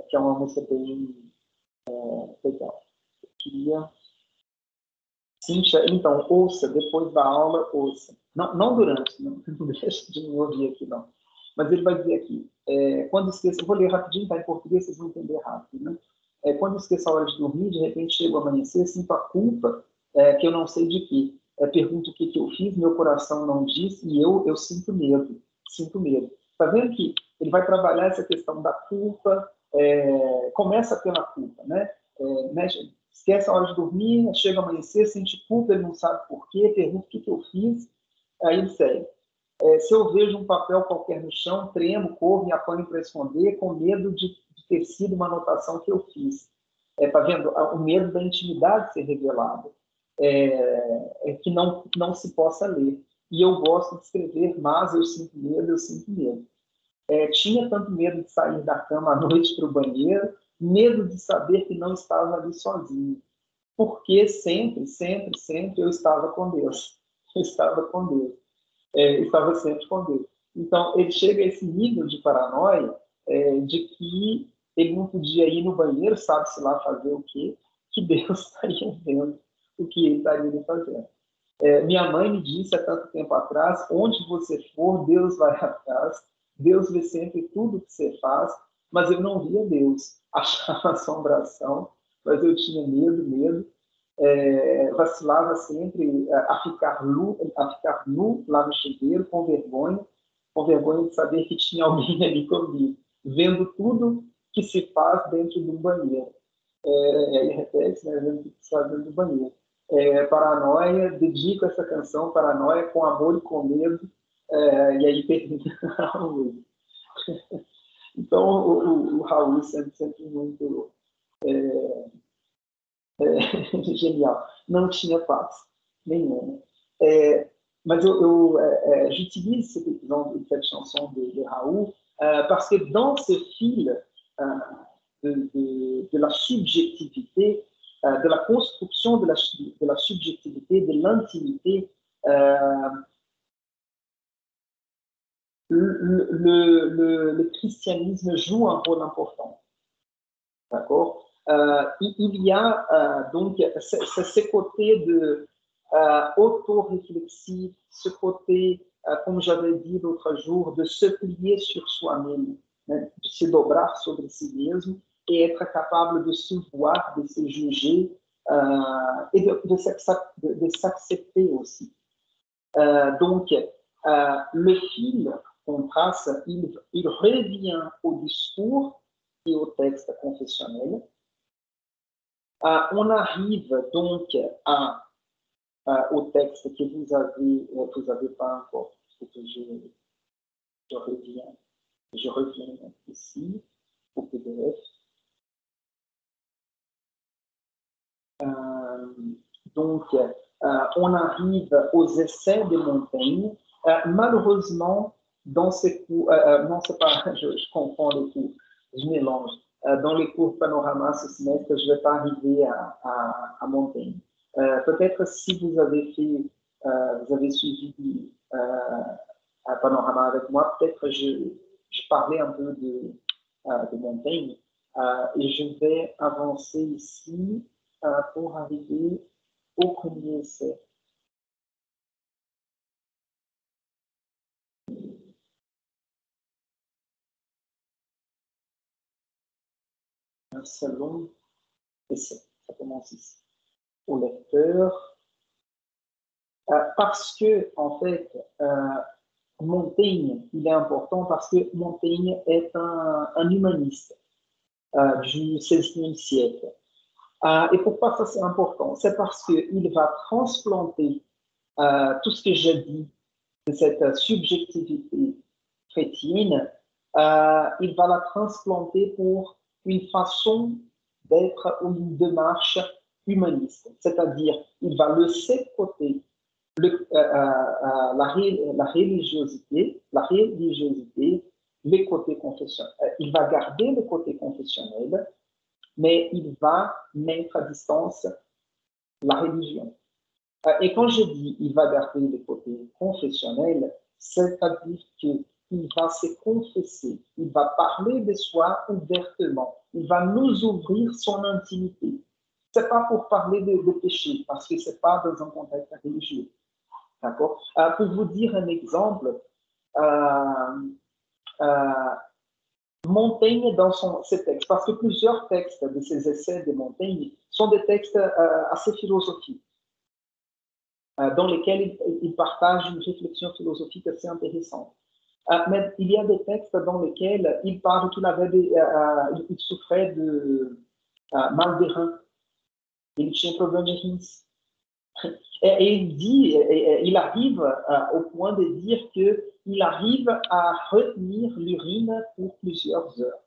Que é uma música bem legal. Eu queria... Cíntia, então, ouça, depois da aula, ouça. Não durante, não deixa de me ouvir aqui, não. Mas ele vai dizer aqui, quando esqueça, eu vou ler rapidinho, tá em português, vocês vão entender rápido, né? Quando esqueça a hora de dormir, de repente chega o amanhecer, sinto a culpa, que eu não sei de quê. Pergunto o que eu fiz, meu coração não diz, e eu sinto medo. Tá vendo que ele vai trabalhar essa questão da culpa, começa pela culpa, né? Esquece a hora de dormir, chega a amanhecer, sente culpa, ele não sabe por quê, pergunta o que eu fiz, aí ele segue. Se eu vejo um papel qualquer no chão, tremo, corro e apanho para esconder, com medo de ter sido uma anotação que eu fiz. Tá vendo? O medo da intimidade ser revelada, que não se possa ler. E eu gosto de escrever, mas eu sinto medo. Tinha tanto medo de sair da cama à noite para o banheiro, medo de saber que não estava ali sozinho. Porque sempre eu estava com Deus. Estava sempre com Deus. Então, ele chega a esse nível de paranoia de que ele não podia ir no banheiro, sabe-se lá fazer o quê, que Deus estaria vendo o que ele estaria fazendo. Minha mãe me disse há tanto tempo atrás, onde você for, Deus vai atrás, Deus vê sempre tudo que você faz, mas eu não via Deus. Achava assombração, mas eu tinha medo, vacilava sempre a ficar nu lá no chuveiro, com vergonha de saber que tinha alguém ali comigo, vendo tudo que se faz dentro do banheiro. Aí repete, né, vendo tudo que se faz dentro do banheiro. Paranoia, dedico essa canção, Paranoia, com amor e com medo, e aí termina a música. Então, o Raul sempre muito genial. Não tinha paz nenhuma. Mas j'utilise cet exemple, cette chanson de Raoult, parce que dans ce fil de la subjectivité, de la construction de la subjectivité, de l'intimité, le christianisme joue un rôle important. D'accord? Il y a donc ce côté de auto-réflexif, ce côté, comme j'avais dit l'autre jour, de se plier sur soi-même, né? De se dobrar sobre si mesmo et être capable de se voir, de se juger et de s'accepter aussi. Donc, le fil qu'on trace, il revient au discours et au texte confessionnel. On arrive donc au texte que vous avez pas encore, parce que je reviens ici au PDF. Donc, on arrive aux essais de Montaigne. Malheureusement, dans ces cours, non, c'est pas, je confonds les cours, je mélange. Dans les cours Panorama ce semestre, je ne vais pas arriver à Montaigne. Peut-être si vous avez suivi un Panorama avec moi, peut-être je parlais un peu de Montaigne et je vais avancer ici pour arriver au premier essai. Un second essai, ça commence ici. Au lecteur, parce que, en fait, Montaigne, il est important parce que Montaigne est un humaniste du XVIe siècle. Et pourquoi ça c'est important? C'est parce qu'il va transplanter tout ce que j'ai dit de cette subjectivité chrétienne, il va la transplanter pour une façon d'être ou une démarche humaniste. C'est-à-dire, il va laisser de côté la religiosité, les côtés confessionnels. Il va garder le côté confessionnel, mais il va mettre à distance la religion. Et quand je dis il va garder le côté confessionnel, c'est-à-dire qu'il va se confesser, il va parler de soi ouvertement, il va nous ouvrir son intimité. C'est pas pour parler de péché, parce que c'est pas dans un contexte religieux. D'accord? Pour vous dire un exemple, Montaigne dans ses textes, parce que plusieurs textes de ces essais de Montaigne sont des textes assez philosophiques, dans lesquels il partage une réflexion philosophique assez intéressante. Mais il y a des textes dans lesquels il parle qu'il souffrait de mal des reins, il tinha problème de rins. Et il dit, il arrive au point de dire qu'il arrive à retenir l'urine pour plusieurs heures.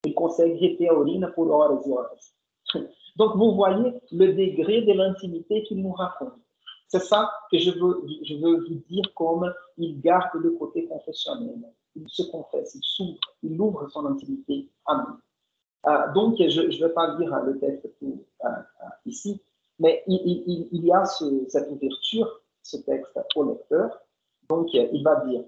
Il consegue reter a urina pour horas et horas. Donc, vous voyez le degré de l'intimité qu'il nous raconte. C'est ça que je veux vous dire comme il garde le côté confessionnel. Il se confesse, il ouvre son intimité à nous. Donc, je ne vais pas lire le texte ici, mais il y a cette ouverture, ce texte au lecteur. Donc, il va dire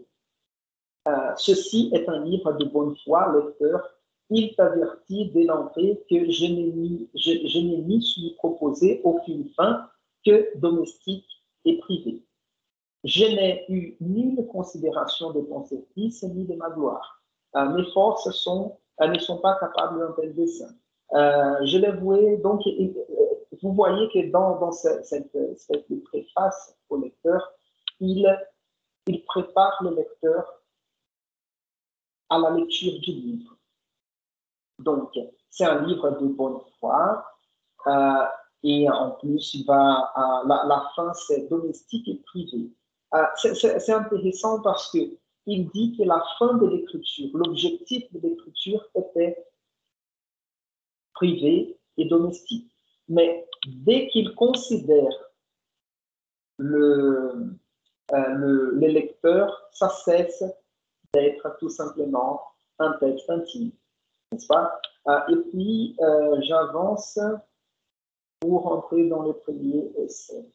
ceci est un livre de bonne foi, lecteur. Il t'avertit dès l'entrée que je n'ai mis lui proposer aucune fin que domestique et privé. Je n'ai eu nulle considération de ton service ni de ma gloire. Mes forces ne sont pas capables d'un tel dessein. Je l'ai voué, donc vous voyez que dans cette préface au lecteur, il prépare le lecteur à la lecture du livre. Donc, c'est un livre de bonne foi, et en plus, la fin, c'est domestique et privé. C'est intéressant parce que il dit que la fin de l'écriture, l'objectif de l'écriture était privé et domestique. Mais dès qu'il considère le lecteur, ça cesse d'être tout simplement un texte intime, n'est-ce pas? Et puis, j'avance pour entrer dans le premier essai.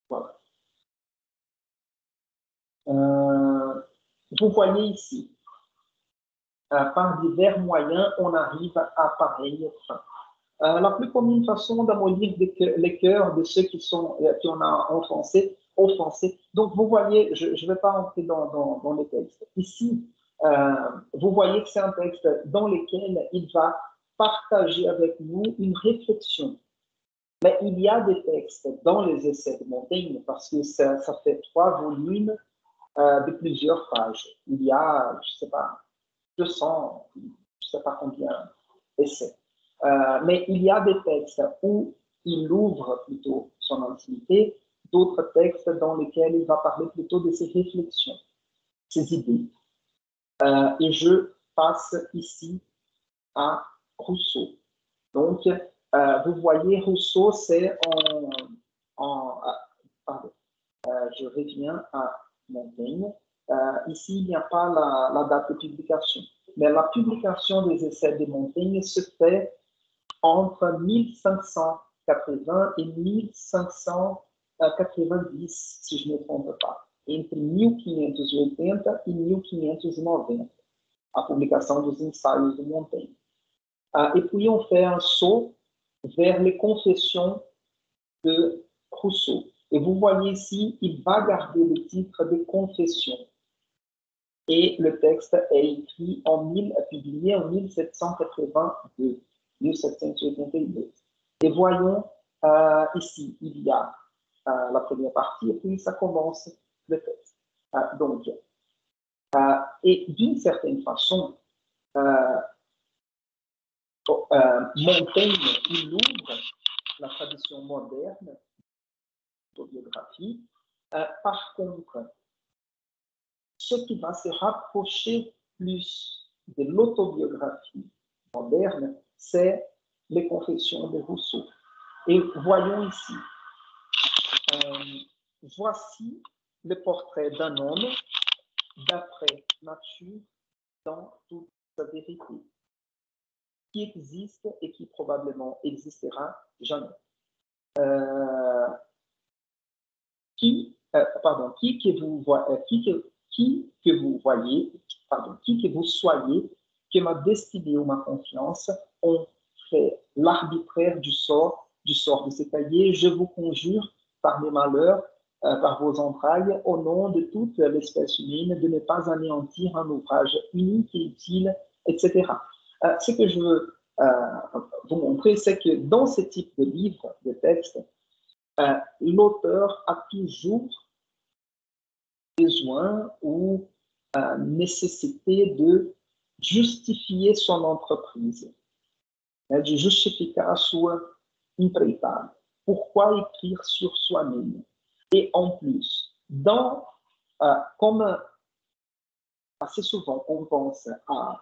Voilà. Vous voyez ici, par divers moyens, on arrive à pareille fin. La plus commune façon d'amollir les cœurs de ceux qui en a offensé. Donc, vous voyez, je ne vais pas entrer dans les textes. Ici, vous voyez que c'est un texte dans lequel il va partager avec nous une réflexion. Mais il y a des textes dans les essais de Montaigne, parce que ça fait 3 volumes de plusieurs pages. Il y a, je ne sais pas, 200, je ne sais pas combien d'essais. Mais il y a des textes où il ouvre plutôt son intimité, d'autres textes dans lesquels il va parler plutôt de ses réflexions, ses idées. Et je passe ici à Rousseau. Donc, vous voyez, Rousseau, c'est pardon, je reviens à Montaigne. Ici, il n'y a pas la date de publication. Mais la publication des essais de Montaigne se fait entre 1580 et 1590, si je ne me trompe pas. Entre 1580 e 1590, a publicação dos ensaios de Montaigne. Et puis, on fait un saut vers les confessions de Rousseau. Et vous voyez ici, il va garder le titre de Confessions. Et le texte est écrit publié en 1782. 1782. Et voyons, ici, il y a la première partie, et puis ça commence le texte. Donc, et d'une certaine façon, Montaigne, il ouvre la tradition moderne d'autobiographie. Par contre, ce qui va se rapprocher plus de l'autobiographie moderne, c'est les confessions de Rousseau. Et voyons ici, voici le portrait d'un homme d'après nature dans toute sa vérité, qui existe et qui probablement existera jamais. Qui que vous soyez, que ma destinée ou ma confiance ont fait l'arbitraire du sort de ce cahier, je vous conjure par mes malheurs, par vos entrailles, au nom de toute l'espèce humaine, de ne pas anéantir un ouvrage unique et utile, etc. Ce que je veux vous montrer, c'est que dans ce type de livre, de texte, l'auteur a toujours besoin ou nécessité de justifier son entreprise, de justifier a sua empreitada. Pourquoi écrire sur soi-même? Et en plus, comme assez souvent on pense à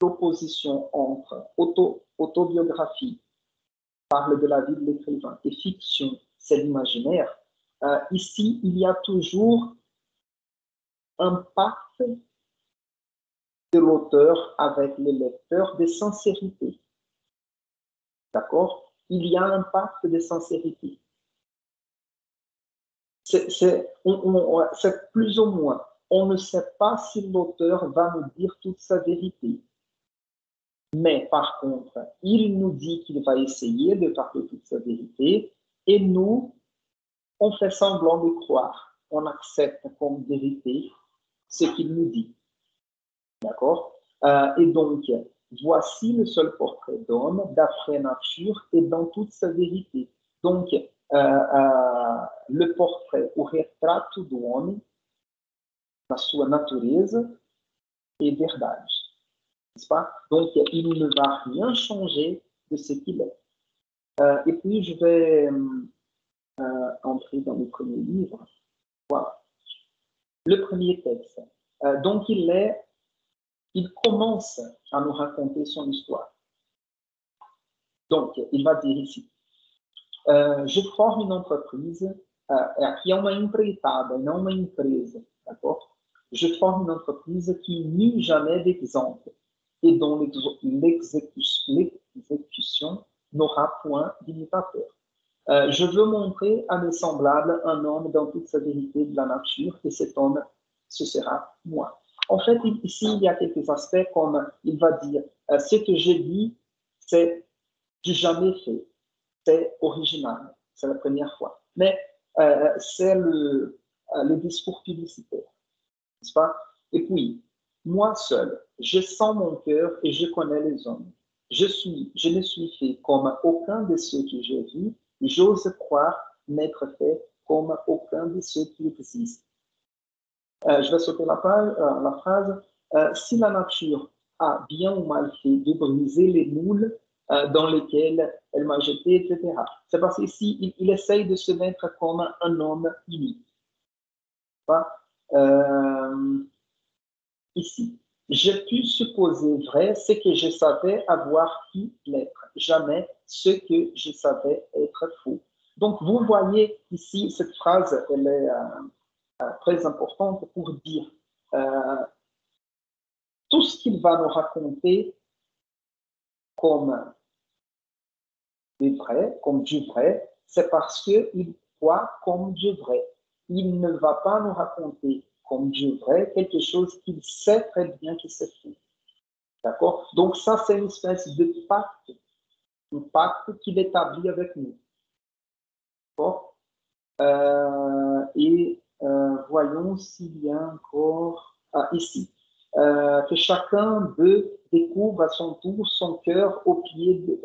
l'opposition entre autobiographie, parle de la vie de l'écrivain, et fiction, c'est l'imaginaire, ici, il y a toujours un pacte de l'auteur avec le lecteur de sincérité. D'accord? Il y a un pacte de sincérité. C'est plus ou moins. On ne sait pas si l'auteur va nous dire toute sa vérité. Mais par contre, il nous dit qu'il va essayer de parler toute sa vérité et nous, on fait semblant de croire. On accepte comme vérité ce qu'il nous dit. D'accord? Et donc, voici le seul portrait d'homme d'après nature et dans toute sa vérité. Donc, le portrait, o retrato do homem, na sua natureza et verdade. N'est-ce pas? Donc, il ne va rien changer de ce qu'il est. Et puis, je vais entrer dans le premier livre. Voilà. Le premier texte. Donc, il commence à nous raconter son histoire. Donc, il va dire ici, je forme une entreprise, aqui é uma empreitada, não uma empresa, d'accord? Je forme une entreprise qui n'eut jamais d'exemple et dont l'exécution n'aura point d'imitateur. Je veux montrer à mes semblables un homme dans toute sa vérité de la nature, et cet homme, ce sera moi. En fait, ici, il y a quelques aspects comme il va dire, ce que je dis, c'est du jamais fait, c'est original, c'est la première fois. Mais c'est le discours publicitaire, n'est-ce pas? Et puis, moi seul, je sens mon cœur et je connais les hommes. Je ne suis fait comme aucun de ceux que j'ai vus, j'ose croire n'être fait comme aucun de ceux qui existent. Je vais sauter la phrase. Si la nature a bien ou mal fait de briser les moules dans lesquels elle m'a jeté, etc. C'est parce qu'ici, il essaye de se mettre comme un homme unique. Ici, j'ai pu supposer vrai ce que je savais avoir pu l'être, jamais ce que je savais être faux. Donc, vous voyez ici, cette phrase, elle est très importante pour dire tout ce qu'il va nous raconter comme des vrais, comme Dieu vrai, c'est parce qu'il croit comme Dieu vrai. Il ne va pas nous raconter comme Dieu vrai quelque chose qu'il sait très bien que c'est faux. D'accord? Donc ça, c'est une espèce de pacte, un pacte qu'il établit avec nous. D'accord? Voyons s'il y a encore ici. Que chacun d'eux découvre à son tour son cœur au pied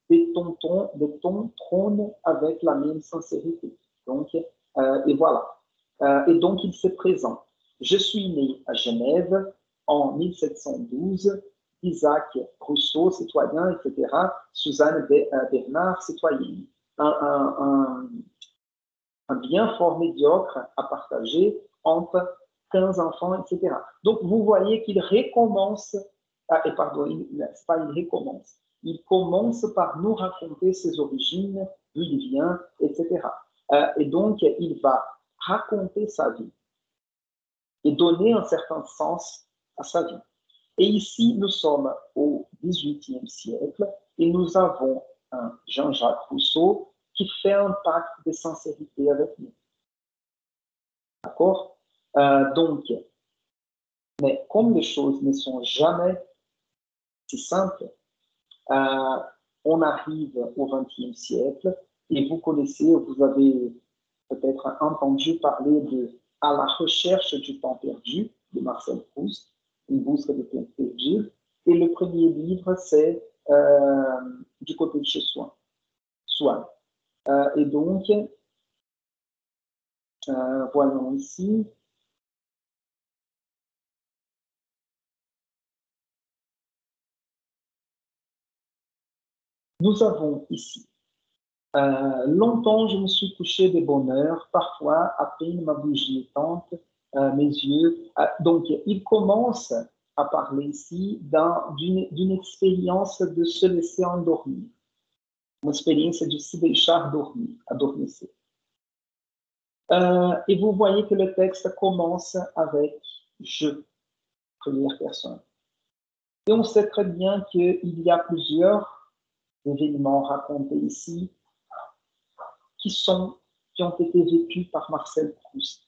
de ton trône avec la même sincérité. Donc, et voilà. Et donc, il se présente. Je suis né à Genève en 1712, Isaac Rousseau, citoyen, etc., Suzanne Bernard, citoyenne. Un bien fort médiocre à partager entre 15 enfants, etc. Donc, vous voyez qu'il recommence, il recommence. Il commence par nous raconter ses origines, d'où il vient, etc. Et donc, il va raconter sa vie et donner un certain sens à sa vie. Et ici, nous sommes au XVIIIe siècle et nous avons un Jean-Jacques Rousseau qui fait un pacte de sincérité avec nous. D'accord? Donc, mais comme les choses ne sont jamais si simples, on arrive au XXe siècle et vous connaissez, vous avez peut-être entendu parler de À la recherche du temps perdu de Marcel Proust, Une busca du temps perdu. Et le premier livre, c'est Du côté de chez Swann. Et donc, voyons ici. Nous avons ici. Longtemps, je me suis couché de bonne heure, parfois à peine ma bougie éteinte, mes yeux. Donc, il commence à parler ici d'une expérience de se laisser endormir, uma experiência de se deixar dormir, adormecer. Et vous voyez que le texte commence avec je, première personne. Et on sait très bien qu'il y a plusieurs événements racontés ici qui ont été vécus par Marcel Proust.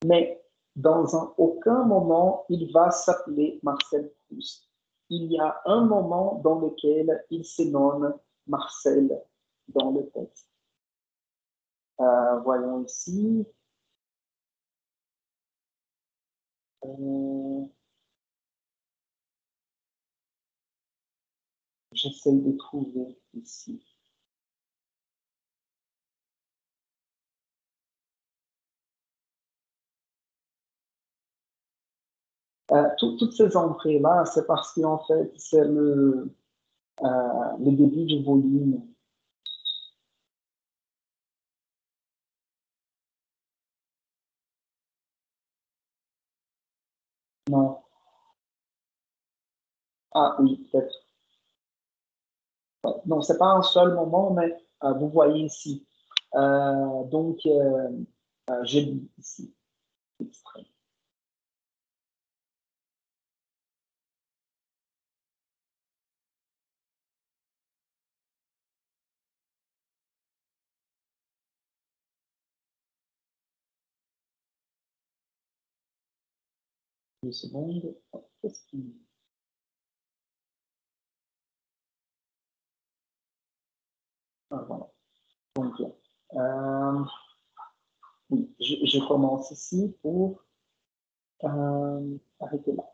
Mais dans aucun moment, il va s'appeler Marcel Proust. Il y a un moment dans lequel il se nomme Marcel dans le texte. Voyons ici. J'essaie de trouver ici. Toutes ces entrées-là, c'est parce qu'en fait, c'est le début du volume Non. Ah oui, peut-être. Ouais. Non, c'est pas un seul moment, mais vous voyez ici. Donc, je lis ici. Extrait. Une seconde. Qu'est-ce qu'il... Ah, voilà. Donc, oui, je commence ici pour arrêter là.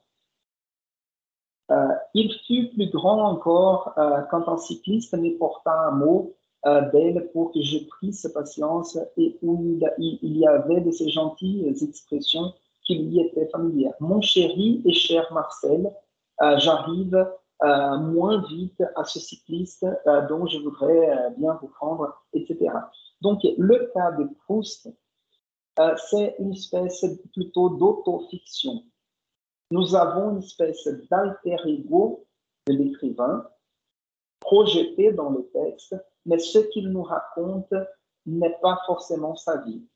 Il fut plus grand encore quand un cycliste me porta un mot d'elle pour que je prisse patience et où il y avait de ces gentilles expressions qui lui étaient familières. Mon chéri et cher Marcel, j'arrive moins vite à ce cycliste dont je voudrais bien vous prendre, etc. Donc, le cas de Proust, c'est une espèce plutôt d'autofiction. Nous avons une espèce d'alter ego de l'écrivain projeté dans le texte, mais ce qu'il nous raconte n'est pas forcément sa vie.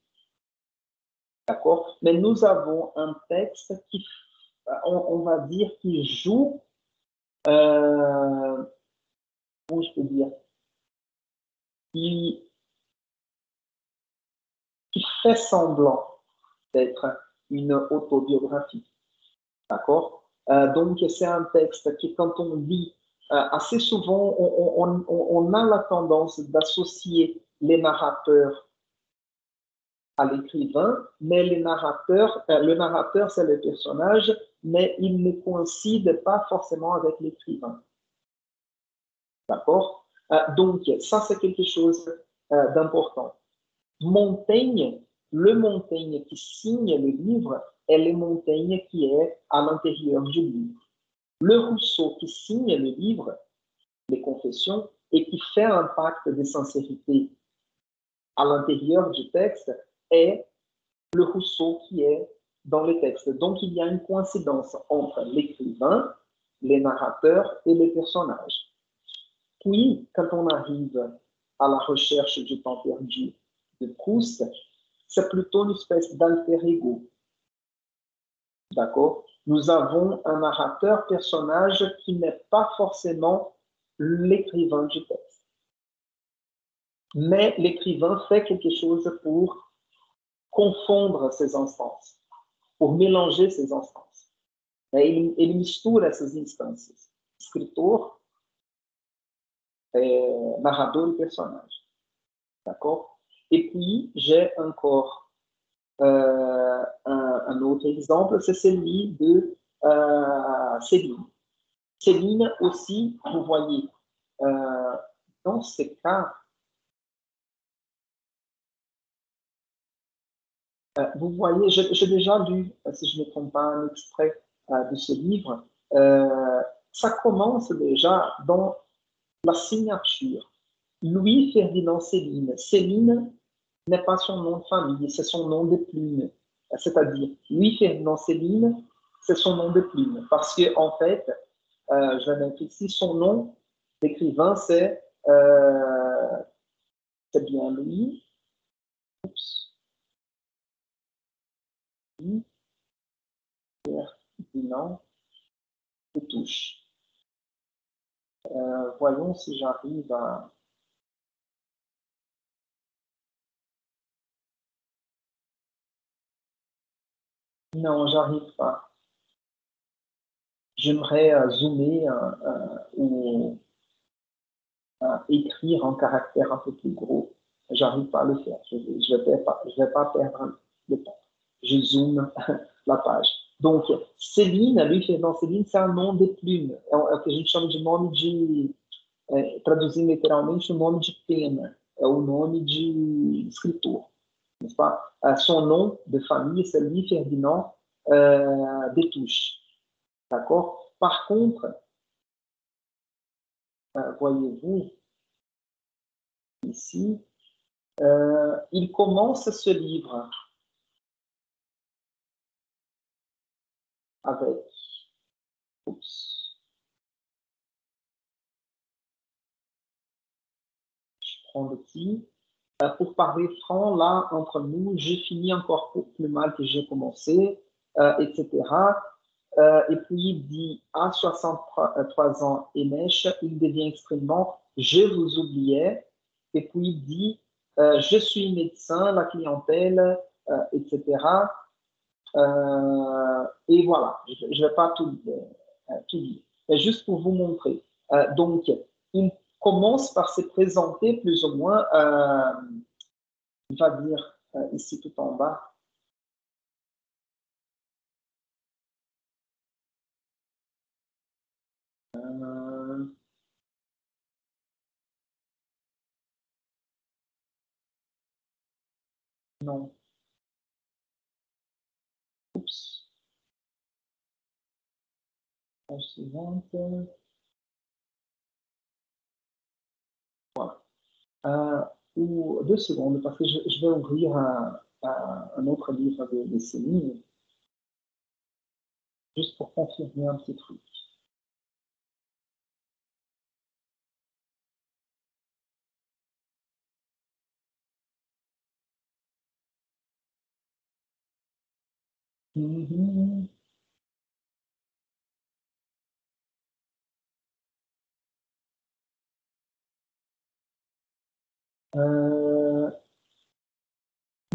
D'accord? Mais nous avons un texte qui, on va dire, qui joue, comment je peux dire, qui, qui fait semblant d'être une autobiographie. D'accord? Donc, c'est un texte qui, quand on lit, assez souvent, on a la tendance d'associer les narrateurs à l'écrivain, mais les narrateurs, le narrateur, c'est le personnage, mais il ne coïncide pas forcément avec l'écrivain. D'accord? Donc, ça, c'est quelque chose d'important. Montaigne, le Montaigne qui signe le livre est le Montaigne qui est à l'intérieur du livre. Le Rousseau qui signe le livre, les Confessions, et qui fait un pacte de sincérité à l'intérieur du texte est le Rousseau qui est dans le texte. Donc, il y a une coïncidence entre l'écrivain, les narrateurs et les personnages. Puis, quand on arrive à la recherche du temps perdu de Proust, c'est plutôt une espèce d'alter ego. D'accord? Nous avons un narrateur personnage qui n'est pas forcément l'écrivain du texte. Mais l'écrivain fait quelque chose pour confondre ces instances, pour mélanger ces instances. Ele mistura essas instâncias. Escritor, narrador et personnage. D'accord? Et puis, j'ai encore un autre exemple, c'est celui de Céline. Céline aussi, vous voyez, dans ces cas, vous voyez, j'ai déjà lu, si je ne me trompe pas, un extrait de ce livre. Ça commence déjà dans la signature. Louis-Ferdinand Céline. Céline n'est pas son nom de famille, c'est son nom de plume. C'est-à-dire, Louis-Ferdinand Céline, c'est son nom de plume. Parce que, en fait, je vais mettre ici, son nom d'écrivain, c'est bien Louis. Oups. Louis-Ferdinand Touche. Voyons si j'arrive à... Non, j'arrive pas. J'aimerais zoomer ou écrire en caractère un peu plus gros. J'arrive pas à le faire. Je vais pas perdre le temps. Je zoome la page. Donc, Céline, lui, Fernand Céline, c'est un nom de plume. É o que a gente chama de nome de, traduzindo literalmente, o nome de pena. É o nome de escritor. N'est-ce pas? Son nom de famille, c'est Louis Ferdinand Destouches. D'accord? Par contre, voyez-vous, ici, il commence ce livre avec, oups, je prends le petit. Pour parler franc, là, entre nous, j'ai fini encore plus mal que j'ai commencé, etc. Et puis il dit à 63 ans, Emesh, il devient extrêmement, je vous oubliais. Et puis il dit, je suis médecin, la clientèle, etc. Et voilà, je ne vais pas tout dire, mais juste pour vous montrer. Donc, il commence par se présenter plus ou moins, il va dire ici tout en bas. Non. Oups. Page suivante. Voilà. Ou 2 secondes, parce que je vais ouvrir un autre livre de Céline, juste pour confirmer un petit truc.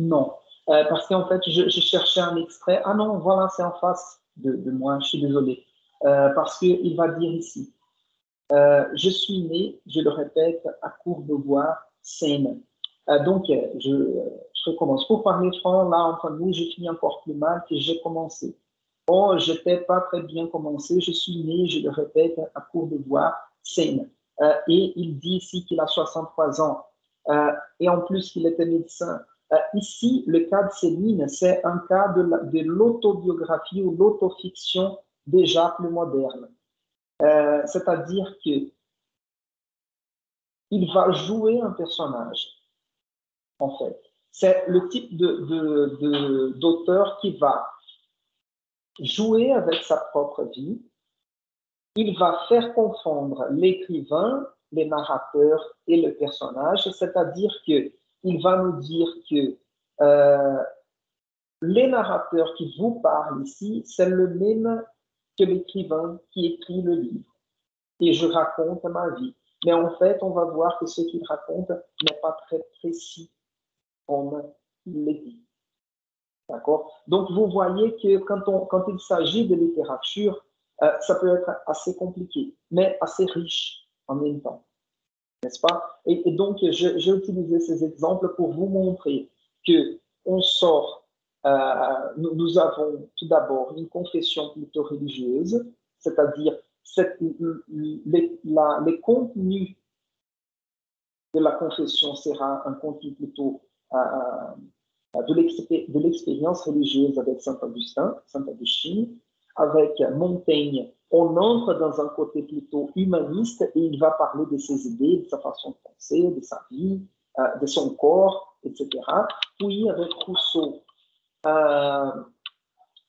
Non, parce qu'en fait, je cherchais un extrait. Ah non, voilà, c'est en face de moi, je suis désolé. Parce qu'il va dire ici, je suis né, je le répète, à Courbevoie, Seine. Donc, je recommence. Pour parler franc, là, entre nous, j'ai fini encore plus mal que j'ai commencé. Oh, je n'étais pas très bien commencé. Je suis né, je le répète, à Courbevoie, Seine. Et il dit ici qu'il a 63 ans. Et en plus qu'il était médecin. Ici, le cas de Céline, c'est un cas de l'autobiographie ou l'autofiction déjà plus moderne. C'est-à-dire qu'il va jouer un personnage, en fait. C'est le type d'auteur qui va jouer avec sa propre vie. Il va faire confondre l'écrivain, les narrateurs et le personnage, c'est-à-dire qu'il va nous dire que les narrateurs qui vous parlent ici, c'est le même que l'écrivain qui écrit le livre. Et je raconte ma vie. Mais en fait, on va voir que ce qu'il raconte n'est pas très précis comme il l'est dit. D'accord? Donc, vous voyez que quand il s'agit de littérature, ça peut être assez compliqué, mais assez riche en même temps. N'est-ce pas? Et donc, j'ai utilisé ces exemples pour vous montrer que on sort, nous avons tout d'abord une confession plutôt religieuse, c'est-à-dire les contenus de la confession sera un contenu plutôt de l'expérience religieuse avec Saint-Augustin, Saint-Augustine, avec Montaigne. On entre dans un côté plutôt humaniste et il va parler de ses idées, de sa façon de penser, de sa vie, de son corps, etc. Puis avec Rousseau,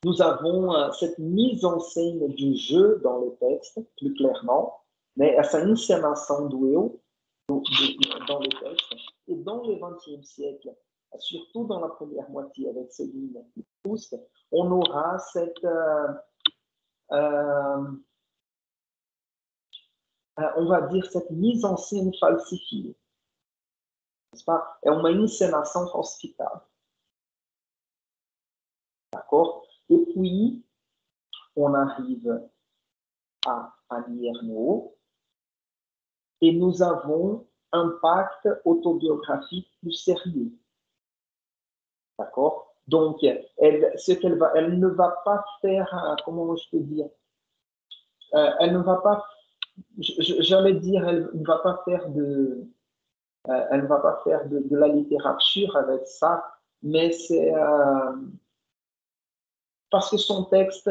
nous avons cette mise en scène du jeu dans le texte, plus clairement, mais essa encenação do eu dans le texte. Et dans le XXe siècle, surtout dans la première moitié avec Céline et Proust, on aura cette, on va dire, cette mise en scène falsifiée. N'est-ce pas? É uma encenação falsificada. D'accord? Et puis, on arrive à Annie Ernaux et nous avons un pacte autobiographique plus sérieux. D'accord? Donc, elle ne va pas faire, comment je peux dire, elle ne va pas, j'allais dire, elle ne va pas faire elle ne va pas faire de la littérature avec ça, mais c'est parce que son texte,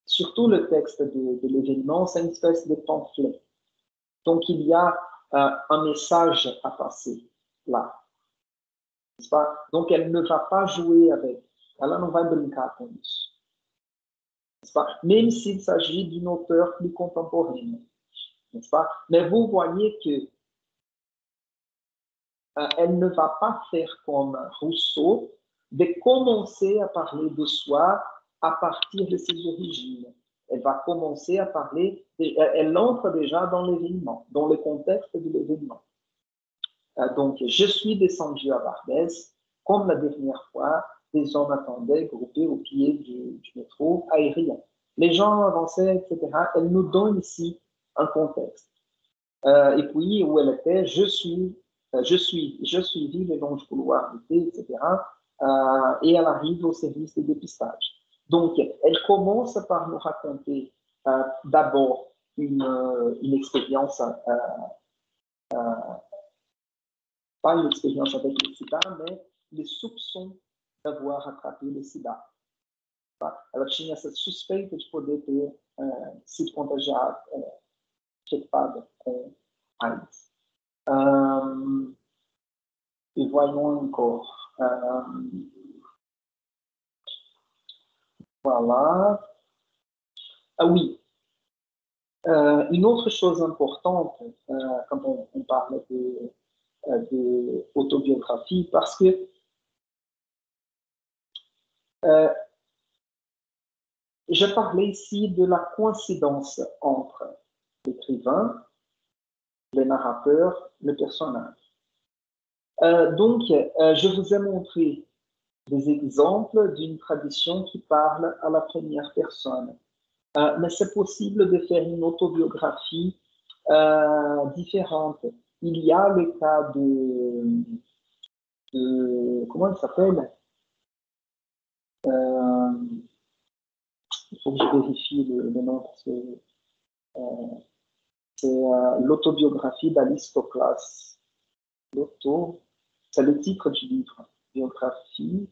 surtout le texte de l'événement, c'est une espèce de pamphlet. Donc, il y a un message à passer là. N'est-ce pas? Donc, elle ne va pas jouer avec. Ela não vai brincar com isso. n'est-ce pas? Même s'il s'agit d'une auteure plus contemporaine, n'est-ce pas? Mais vous voyez que elle ne va pas faire comme Rousseau, de commencer à parler de soi à partir de ses origines. Elle va commencer à parler, elle entre déjà dans l'événement, dans le contexte de l'événement. Donc, je suis descendu à Barbès, comme la dernière fois, des hommes attendaient groupés au pied du métro aérien. Les gens avançaient, etc. Elle nous donne ici un contexte. Et puis, où elle était, je suivis les longs couloirs d'été, etc. Et elle arrive au service de dépistage. Donc, elle commence par nous raconter d'abord une expérience, pas une expérience avec le sida, mais les soupçons d'avoir attrapé le sida. Ela tinha essa suspeita de poder ter sido contagiada, infectada com AIDS. Et voyons encore. Voilà. Ah oui. Une autre chose importante quand on parle de autobiographie, parce que je parlais ici de la coïncidence entre l'écrivain, le narrateur, le personnage. Donc, je vous ai montré des exemples d'une tradition qui parle à la première personne. Mais c'est possible de faire une autobiographie différente. Il y a le cas comment il s'appelle? Il faut que je vérifie le nom parce que c'est l'autobiographie d'Aristoclas. C'est le titre du livre. Biographie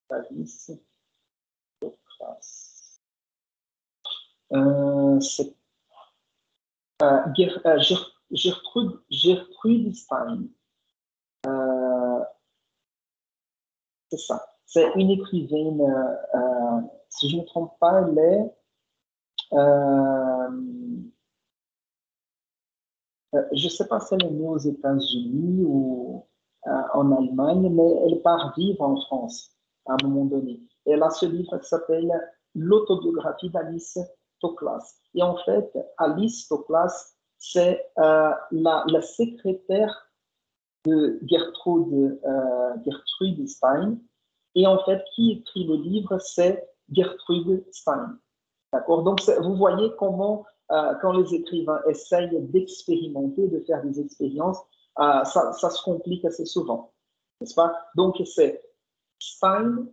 d'Aristoclas. C'est Gertrude Stein. C'est ça. C'est une écrivaine, si je ne me trompe pas, elle est je ne sais pas si elle est née aux États-Unis ou en Allemagne, mais elle part vivre en France à un moment donné. Elle a ce livre qui s'appelle L'autobiographie d'Alice Toklas. Et en fait, Alice Toklas, c'est la secrétaire de Gertrude Stein. Et en fait, qui écrit le livre, c'est Gertrude Stein. D'accord? Donc, vous voyez comment, quand les écrivains essayent d'expérimenter, de faire des expériences, ça se complique assez souvent. N'est-ce pas? Donc, c'est Stein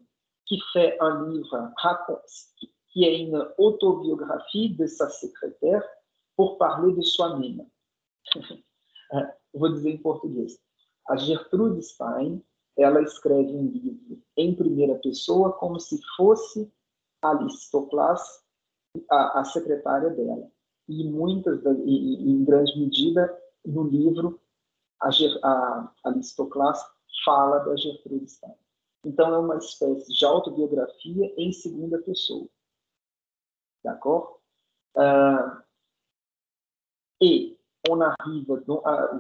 qui fait un livre, qui est une autobiographie de sa secrétaire pour parler de soi-même. Vou dizer em português. A Gertrude Stein, ela escreve um livro em primeira pessoa como se fosse Alice Toklas, a secretária dela. E em grande medida, no livro, a Alice Toklas fala da Gertrude Stein. Então, é uma espécie de autobiografia em segunda pessoa. D'accord? Et on arrive,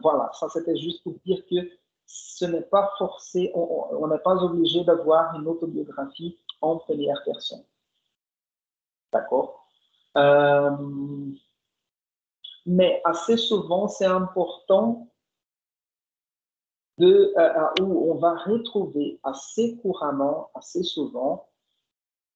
voilà, ça c'était juste pour dire que ce n'est pas forcé, on n'est pas obligé d'avoir une autobiographie en première personne. D'accord? Mais assez souvent, c'est important où on va retrouver assez couramment, assez souvent,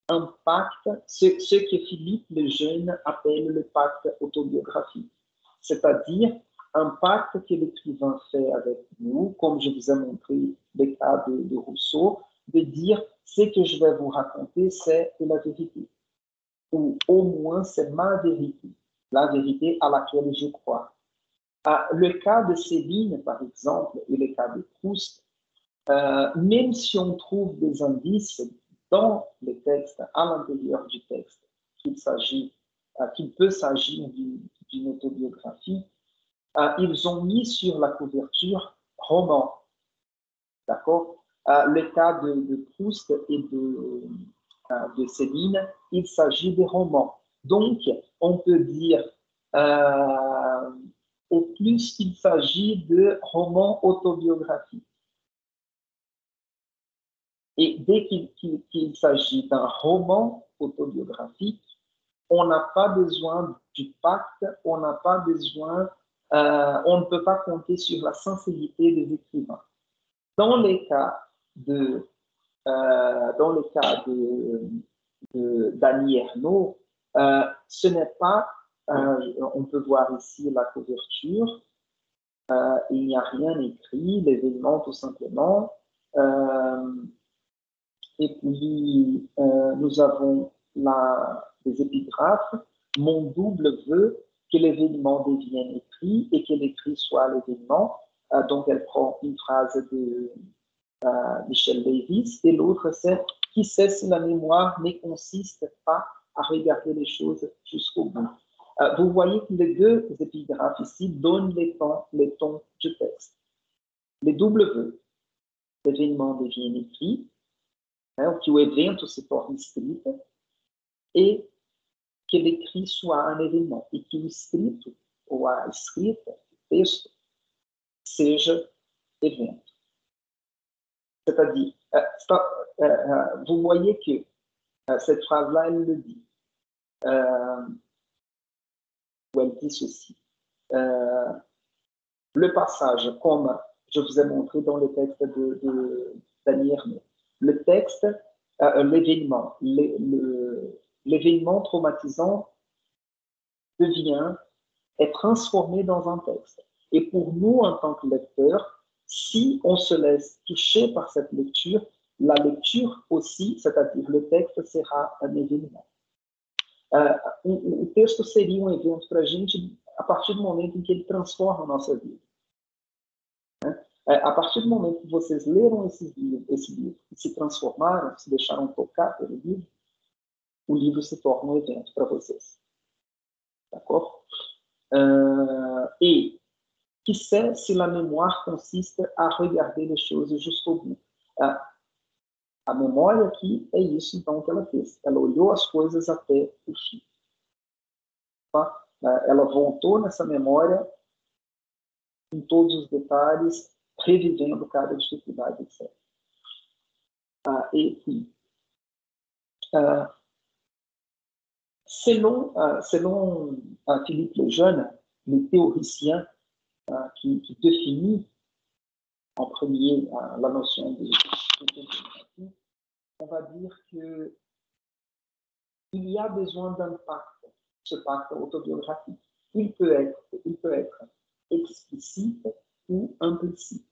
un pacte, ce que Philippe le Jeune appelle le pacte autobiographique. C'est-à-dire un pacte que l'écrivain fait avec nous, comme je vous ai montré le cas de Rousseau, de dire ce que je vais vous raconter, c'est la vérité. Ou au moins, c'est ma vérité, la vérité à laquelle je crois. Le cas de Céline, par exemple, et le cas de Proust, même si on trouve des indices dans le texte, à l'intérieur du texte, qu'il peut s'agir d'une autobiographie, ils ont mis sur la couverture roman. D'accord? Le cas de Proust et de Céline, il s'agit des romans. Donc, on peut dire au plus qu'il s'agit de romans autobiographiques. Et dès qu'il s'agit d'un roman autobiographique, on n'a pas besoin du pacte, on n'a pas besoin, on ne peut pas compter sur la sincérité des écrivains. Dans les cas de d'Annie Ernaux, ce n'est pas, on peut voir ici la couverture, il n'y a rien écrit, l'événement tout simplement. Et puis, nous avons des épigraphes. Mon double veut que l'événement devienne écrit et que l'écrit soit l'événement. Donc, elle prend une phrase de Michel Davis et l'autre, c'est « Qui sait si la mémoire ne consiste pas à regarder les choses jusqu'au bout ». Vous voyez que les deux épigraphes ici donnent les tons du texte. Les doubles vœux, l'événement devient écrit, que o evento se torne escrita e que l'écrit soit un événement et que o escrito ou a escrita, o texto, seja evento. C'est-à-dire, vous voyez que cette phrase-là, elle le dit. Où elle dit ceci. Le passage, comme je vous ai montré dans le texte d'Annie Ernaux, le texte, l'événement, l'événement traumatisant est transformé dans un texte. Et pour nous, en tant que lecteurs, si on se laisse toucher par cette lecture, la lecture aussi, c'est-à-dire le texte, sera un événement. O texto seria um evento para a gente a partir do momento em que ele transforma a nossa vida. A partir do momento que vocês leram esse livro e se transformaram, se deixaram tocar pelo livro, o livro se torna um evento para vocês. D'accord? Et qui sait si la mémoire consiste à regarder les choses jusqu'au bout? A memória aqui é isso, então, que ela fez. Ela olhou as coisas até o fim. Tá? Ela voltou nessa memória em todos os detalhes, revivendo cada dificuldade, etc. Et puis, selon Philippe Lejeune, le théoricien qui définit en premier la notion de autobiographie, on va dire qu'il y a besoin d'un pacte, ce pacte autobiographique. Il peut être explicite ou implicite.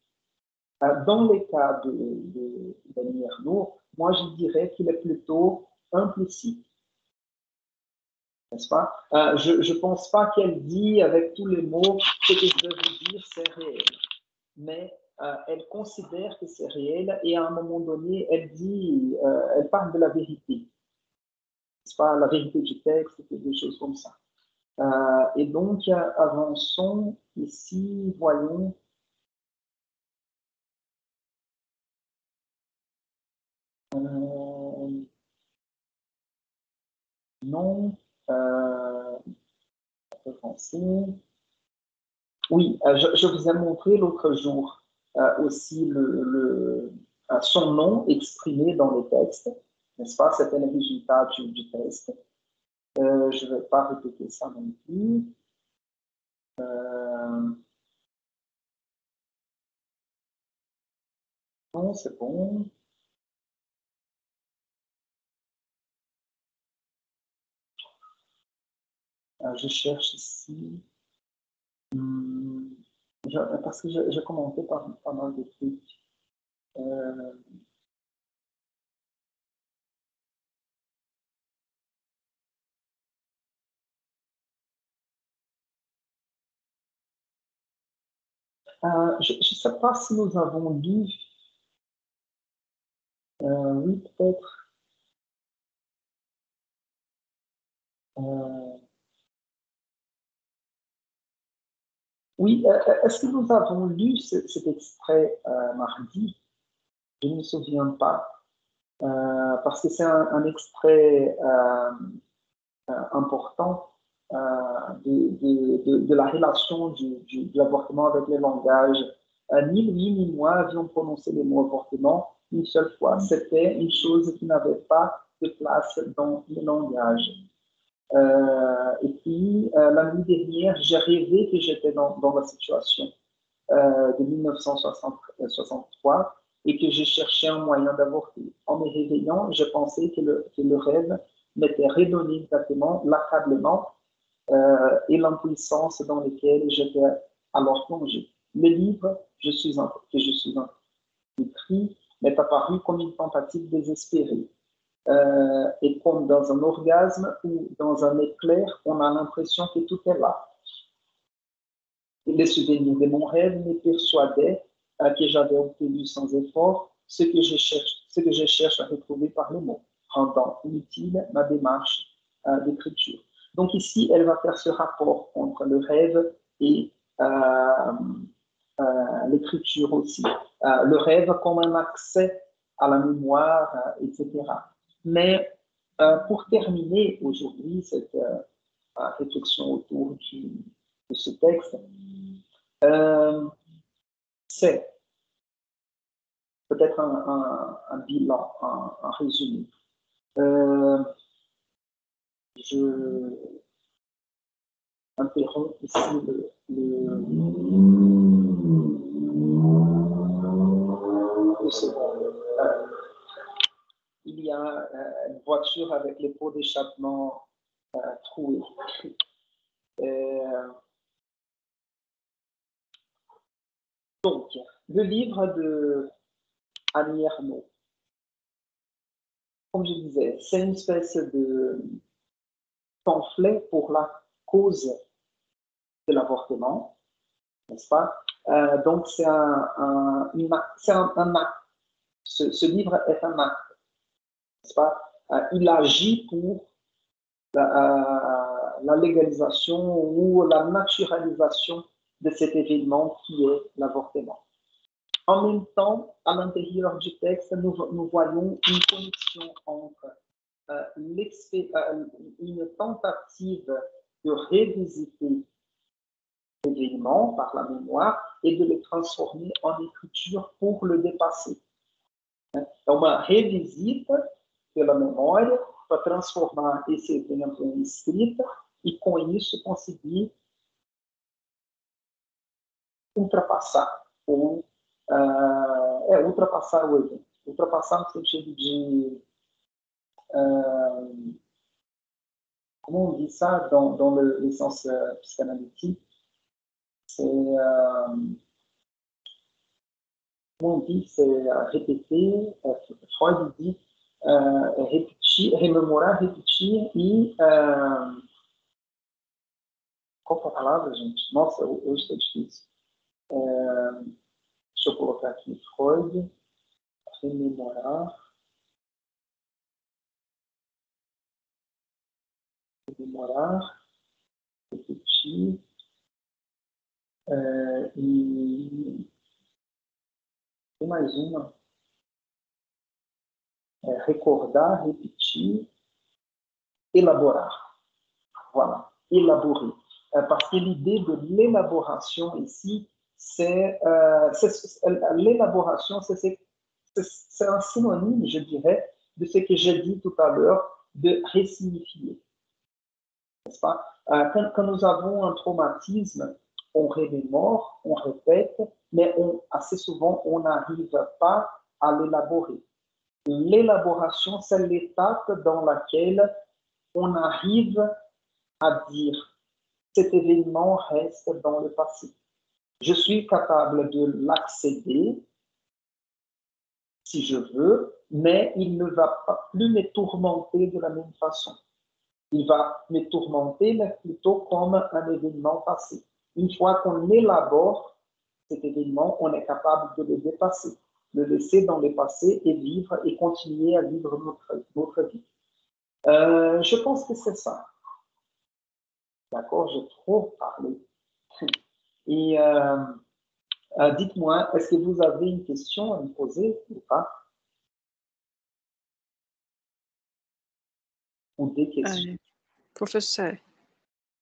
Dans les cas d'Annie Ernaux, moi je dirais qu'il est plutôt implicite. N'est-ce pas? Je ne pense pas qu'elle dit avec tous les mots ce que je veux vous dire, c'est réel. Mais elle considère que c'est réel et à un moment donné, elle parle de la vérité. N'est-ce pas? La vérité du texte, des choses comme ça. Et donc, avançons ici, voyons. Non. Oui, je vous ai montré l'autre jour aussi son nom exprimé dans le texte, n'est-ce pas? C'était le résultat du test. Je ne vais pas répéter ça non plus. Non, c'est bon. Je cherche ici. Parce que j'ai commenté pas mal de trucs. Je ne sais pas si nous avons lu. Oui, peut-être. Oui, est-ce que nous avons lu cet extrait mardi? Je ne me souviens pas. parce que c'est un extrait important de la relation de l'avortement avec le langage. Ni lui ni moi avions prononcé le mot avortement une seule fois. C'était une chose qui n'avait pas de place dans le langage. Et puis, la nuit dernière, j'ai rêvé que j'étais dans la situation de 1963 et que je cherchais un moyen d'avorter. En me réveillant, je pensais que le rêve m'était redonné exactement l'accablement et l'impuissance dans lesquelles j'étais alors plongé. Le livre que je suis écrit m'est apparu comme une tentative désespérée. Et comme dans un orgasme ou dans un éclair, on a l'impression que tout est là. Et les souvenirs de mon rêve me persuadaient que j'avais obtenu sans effort ce que je cherche à retrouver par les mots, rendant inutile ma démarche d'écriture. Donc ici, elle va faire ce rapport entre le rêve et l'écriture aussi. Le rêve comme un accès à la mémoire, etc. Mais pour terminer aujourd'hui cette réflexion autour de ce texte, c'est peut-être un bilan, un résumé. Je interromps ici le second. Il y a une voiture avec les pots d'échappement troués. Donc, le livre de Annie Ernaux, comme je disais, c'est une espèce de pamphlet pour la cause de l'avortement, n'est-ce pas? Donc, c'est un acte. Ce livre est un acte, n'est-ce pas? Il agit pour la légalisation ou la naturalisation de cet événement qui est l'avortement. En même temps, à l'intérieur du texte, nous voyons une connexion entre une tentative de revisiter l'événement par la mémoire et de le transformer en écriture pour le dépasser. É uma revisita pela memória para transformar esse evento em escrita e, com isso, conseguir ultrapassar ou ultrapassar o evento. Ultrapassar no sentido de comment on dit ça dans le sens psychanalytique, c'est comment on dit, c'est répéter, Freud dit repetir, rememorar, repetir e qual foi a palavra, gente? Nossa, hoje está difícil. Deixa eu colocar aqui Freud, rememorar, repetir e tem mais uma. Recordar, repetir, élaborar. Voilà, élaborer. Parce que l'idée de l'élaboration ici, c'est l'élaboration, c'est un synonyme, je dirais, de ce que j'ai dit tout à l'heure, de ressignifier. N'est-ce pas? Quand nous avons un traumatisme, on remémore, on répète, mais assez souvent, on n'arrive pas à l'élaborer. L'élaboration, c'est l'étape dans laquelle on arrive à dire cet événement reste dans le passé. Je suis capable de l'accéder si je veux, mais il ne va pas plus me tourmenter de la même façon. Il va me tourmenter, mais plutôt comme un événement passé. Une fois qu'on élabore cet événement, on est capable de le dépasser, le laisser dans le passé et vivre et continuer à vivre notre vie. Je pense que c'est ça. D'accord, j'ai trop parlé. Et dites-moi, est-ce que vous avez une question à me poser ou pas? ou des questions. Professeur,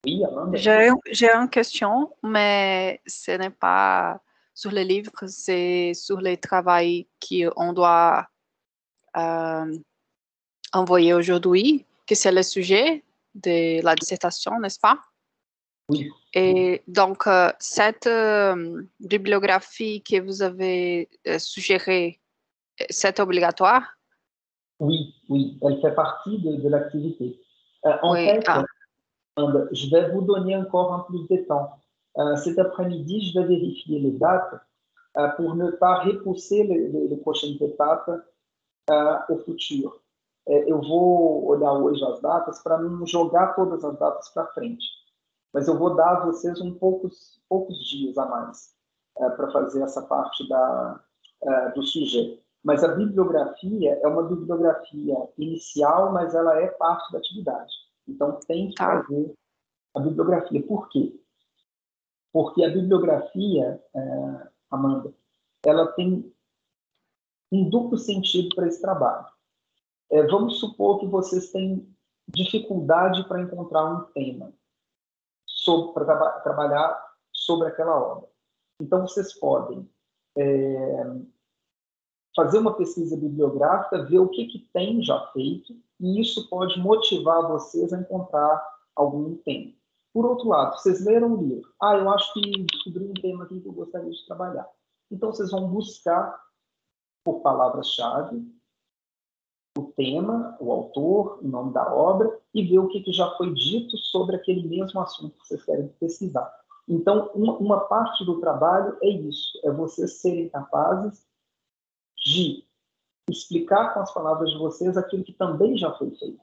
Oui, Amanda. j'ai une question, mais ce n'est pas sur les livres, c'est sur les travaux qu'on doit envoyer aujourd'hui, que c'est le sujet de la dissertation, n'est-ce pas? Oui. Et donc, cette bibliographie que vous avez suggérée, c'est obligatoire? Oui, oui, elle fait partie de l'activité. En Oui. fait, je vais vous donner encore un plus de temps. Cet après-midi, je vais vérifier les dates pour ne pas repousser les prochaines étapes au futuro. Eu vou olhar hoje as datas para não jogar todas as datas para frente. Mas eu vou dar a vocês poucos dias a mais para fazer essa parte do sujeito. Mas a bibliografia é uma bibliografia inicial, mas ela é parte da atividade. Então, tem que fazer a bibliografia. Por quê? Porque a bibliografia, Amanda, ela tem um duplo sentido para esse trabalho. Vamos supor que vocês têm dificuldade para encontrar um tema para trabalhar sobre aquela obra. Então, vocês podem fazer uma pesquisa bibliográfica, ver o que tem já feito, e isso pode motivar vocês a encontrar algum tema. Por outro lado, vocês leram o livro. Eu acho que descobri um tema aqui que eu gostaria de trabalhar. Então, vocês vão buscar por palavras-chave o tema, o autor, o nome da obra, e ver o que já foi dito sobre aquele mesmo assunto que vocês querem pesquisar. Então, uma parte do trabalho é isso, é vocês serem capazes de explicar com as palavras de vocês aquilo que também já foi feito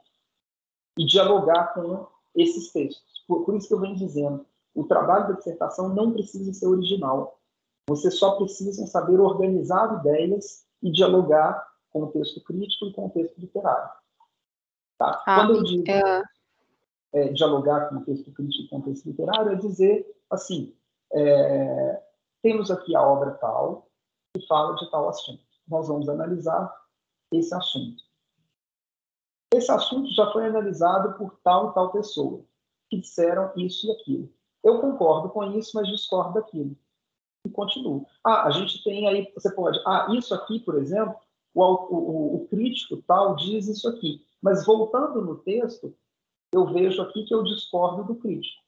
e dialogar com esses textos. Por isso que eu venho dizendo, o trabalho da dissertação não precisa ser original. Vocês só precisam saber organizar ideias e dialogar com o texto crítico e com o texto literário. Tá? Quando eu digo dialogar com o texto crítico e com o texto literário, é dizer assim, temos aqui a obra tal que fala de tal assunto. Nós vamos analisar esse assunto. Esse assunto já foi analisado por tal e tal pessoa, que disseram isso e aquilo. Eu concordo com isso, mas discordo daquilo. E continuo. A gente tem aí, você pode, isso aqui, por exemplo, o crítico tal diz isso aqui. Mas voltando no texto, eu vejo aqui que eu discordo do crítico.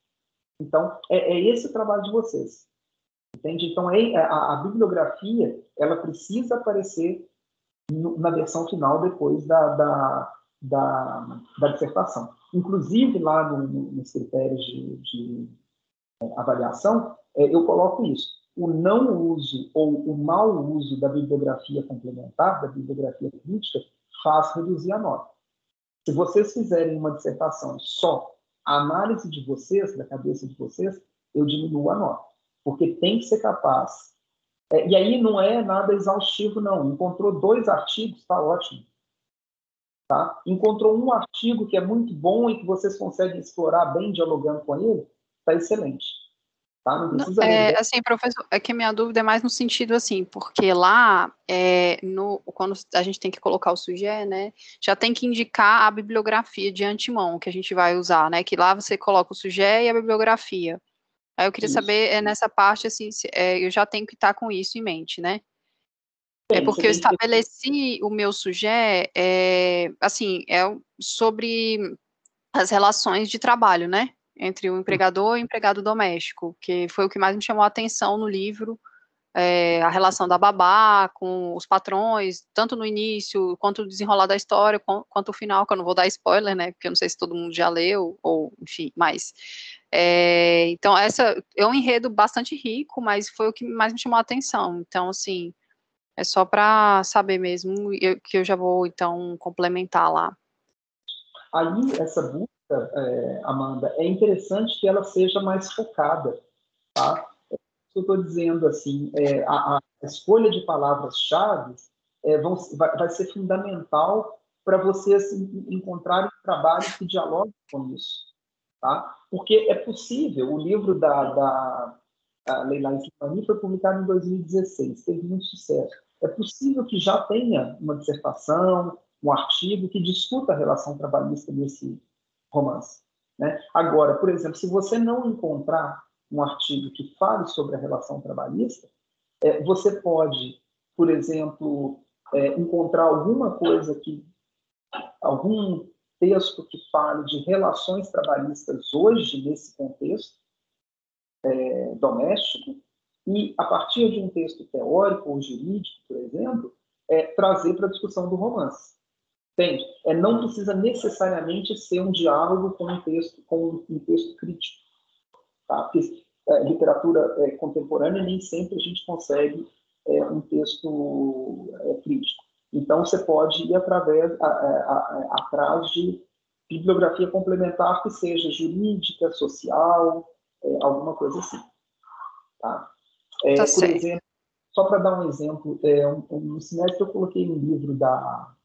Então, é esse o trabalho de vocês. Entende? Então, a bibliografia, ela precisa aparecer na versão final depois da dissertação. Inclusive, lá nos critérios de avaliação, eu coloco isso. O não uso ou o mau uso da bibliografia complementar, da bibliografia crítica, faz reduzir a nota. Se vocês fizerem uma dissertação só, a análise de vocês, da cabeça de vocês, eu diminuo a nota. Porque tem que ser capaz. E aí não é nada exaustivo, não. Encontrou 2 artigos, está ótimo. Tá? Encontrou um artigo que é muito bom e que vocês conseguem explorar bem dialogando com ele, está excelente. Tá? Não precisa assim, professor, é que minha dúvida é mais no sentido assim, porque lá, quando a gente tem que colocar o sujeito, né, já tem que indicar a bibliografia de antemão que a gente vai usar, né, que lá você coloca o sujeito e a bibliografia. Aí eu queria saber, nessa parte, assim, eu já tenho que estar com isso em mente, né? Porque eu estabeleci o meu sujeito, assim, sobre as relações de trabalho, né? Entre o empregador e o empregado doméstico, que foi o que mais me chamou a atenção no livro, a relação da babá com os patrões, tanto no início, quanto o desenrolar da história, quanto o final, que eu não vou dar spoiler, né, porque eu não sei se todo mundo já leu, ou, enfim, mas... então, essa é um enredo bastante rico, mas foi o que mais me chamou a atenção. Então, assim, é só para saber mesmo, que eu já vou, então, complementar lá. Aí, essa busca, Amanda, é interessante que ela seja mais focada, tá? Eu estou dizendo assim, a escolha de palavras-chave vai ser fundamental para vocês encontrarem trabalhos que dialoguem com isso, tá? Porque é possível, o livro da Leila Slimani foi publicado em 2016, teve muito sucesso. É possível que já tenha uma dissertação, um artigo que discuta a relação trabalhista nesse romance, né? Agora, por exemplo, se você não encontrar um artigo que fale sobre a relação trabalhista, você pode, por exemplo, encontrar alguma coisa algum texto que fale de relações trabalhistas hoje, nesse contexto doméstico, e, a partir de um texto teórico ou jurídico, por exemplo, trazer para a discussão do romance. Entende? Não precisa necessariamente ser um diálogo com um texto crítico. Tá? Porque literatura contemporânea nem sempre a gente consegue um texto crítico. Então, você pode ir atrás de bibliografia complementar que seja jurídica, social, alguma coisa assim. Tá? Por exemplo, só para dar um exemplo, um semestre eu coloquei um livro da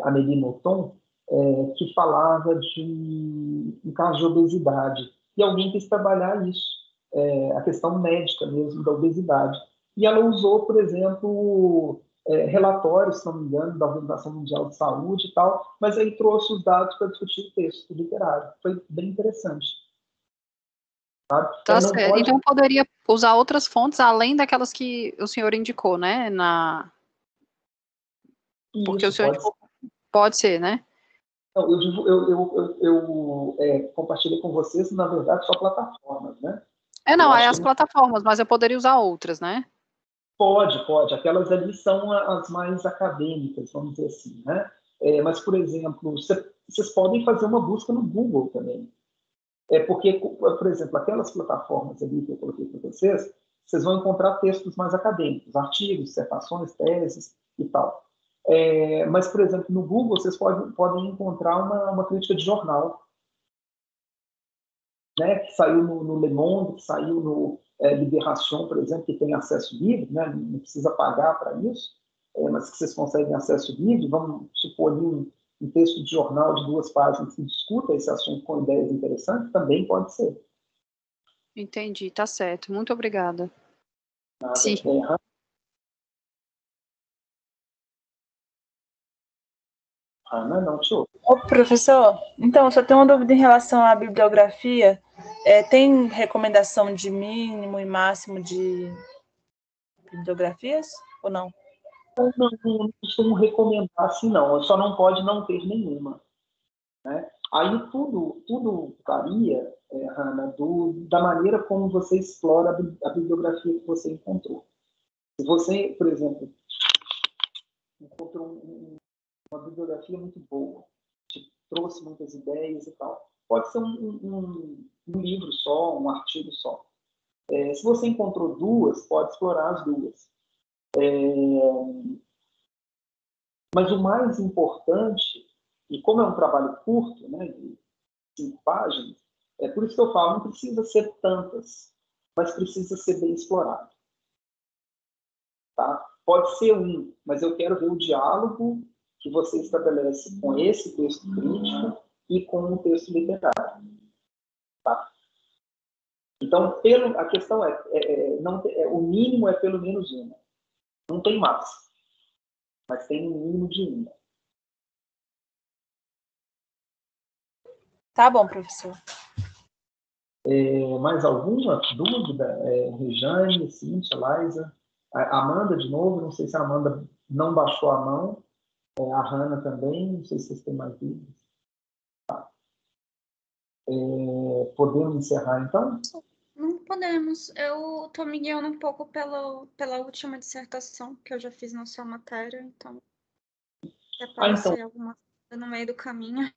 Amélie Nothomb, que falava de um caso de obesidade. E alguém quis trabalhar isso, a questão médica mesmo da obesidade. E ela usou, por exemplo, relatórios, se não me engano, da Organização Mundial de Saúde e tal, mas aí trouxe os dados para discutir o texto literário. Foi bem interessante. Sabe? Tá certo. Então, poderia usar outras fontes, além daquelas que o senhor indicou, né? Porque Isso, o senhor indicou... Pode ser, né? Não, eu compartilhei com vocês, na verdade, só plataformas, né? Não, aí as plataformas, mas eu poderia usar outras, né? Pode. Aquelas ali são as mais acadêmicas, vamos dizer assim, né? Mas, por exemplo, vocês podem fazer uma busca no Google também. Porque, por exemplo, aquelas plataformas ali que eu coloquei para vocês vão encontrar textos mais acadêmicos, artigos, dissertações, teses e tal. Mas, por exemplo, no Google vocês podem encontrar uma crítica de jornal, né, que saiu no Le Monde, que saiu no Libération, por exemplo, que tem acesso livre, né, não precisa pagar para isso, mas que vocês conseguem acesso livre. Vamos supor ali um texto de jornal de 2 páginas que discuta esse assunto com ideias interessantes, também pode ser. Entendi, tá certo. Muito obrigada. Nada. Sim. Ana, não te ouvo. Professor, então, eu só tenho uma dúvida em relação à bibliografia. Tem recomendação de mínimo e máximo de bibliografias ou não? Não costumo recomendar assim, não. Só não pode não ter nenhuma. Né? Aí tudo varia, Hanna, da maneira como você explora a bibliografia que você encontrou. Se você, por exemplo, encontrou uma bibliografia muito boa, te trouxe muitas ideias e tal, pode ser um livro só, um artigo só. Se você encontrou 2, pode explorar as 2. Mas o mais importante, e como é um trabalho curto, né, de 5 páginas, por isso que eu falo, não precisa ser tantas, mas precisa ser bem explorado. Tá? Pode ser mas eu quero ver o diálogo que você estabelece com esse texto crítico e com o texto literário. Tá? Então, a questão o mínimo é pelo menos uma. Não tem mais, mas tem um mínimo de uma. Tá bom, professor. Mais alguma dúvida? Rejane, Cíntia, Laísa? A Amanda, de novo, não sei se a Amanda não baixou a mão. A Hanna também, não sei se vocês têm mais dúvidas. Tá. Podemos encerrar, então? Não podemos. Eu estou me guiando um pouco pela última dissertação que eu já fiz na sua matéria, então se aparecer alguma coisa no meio do caminho.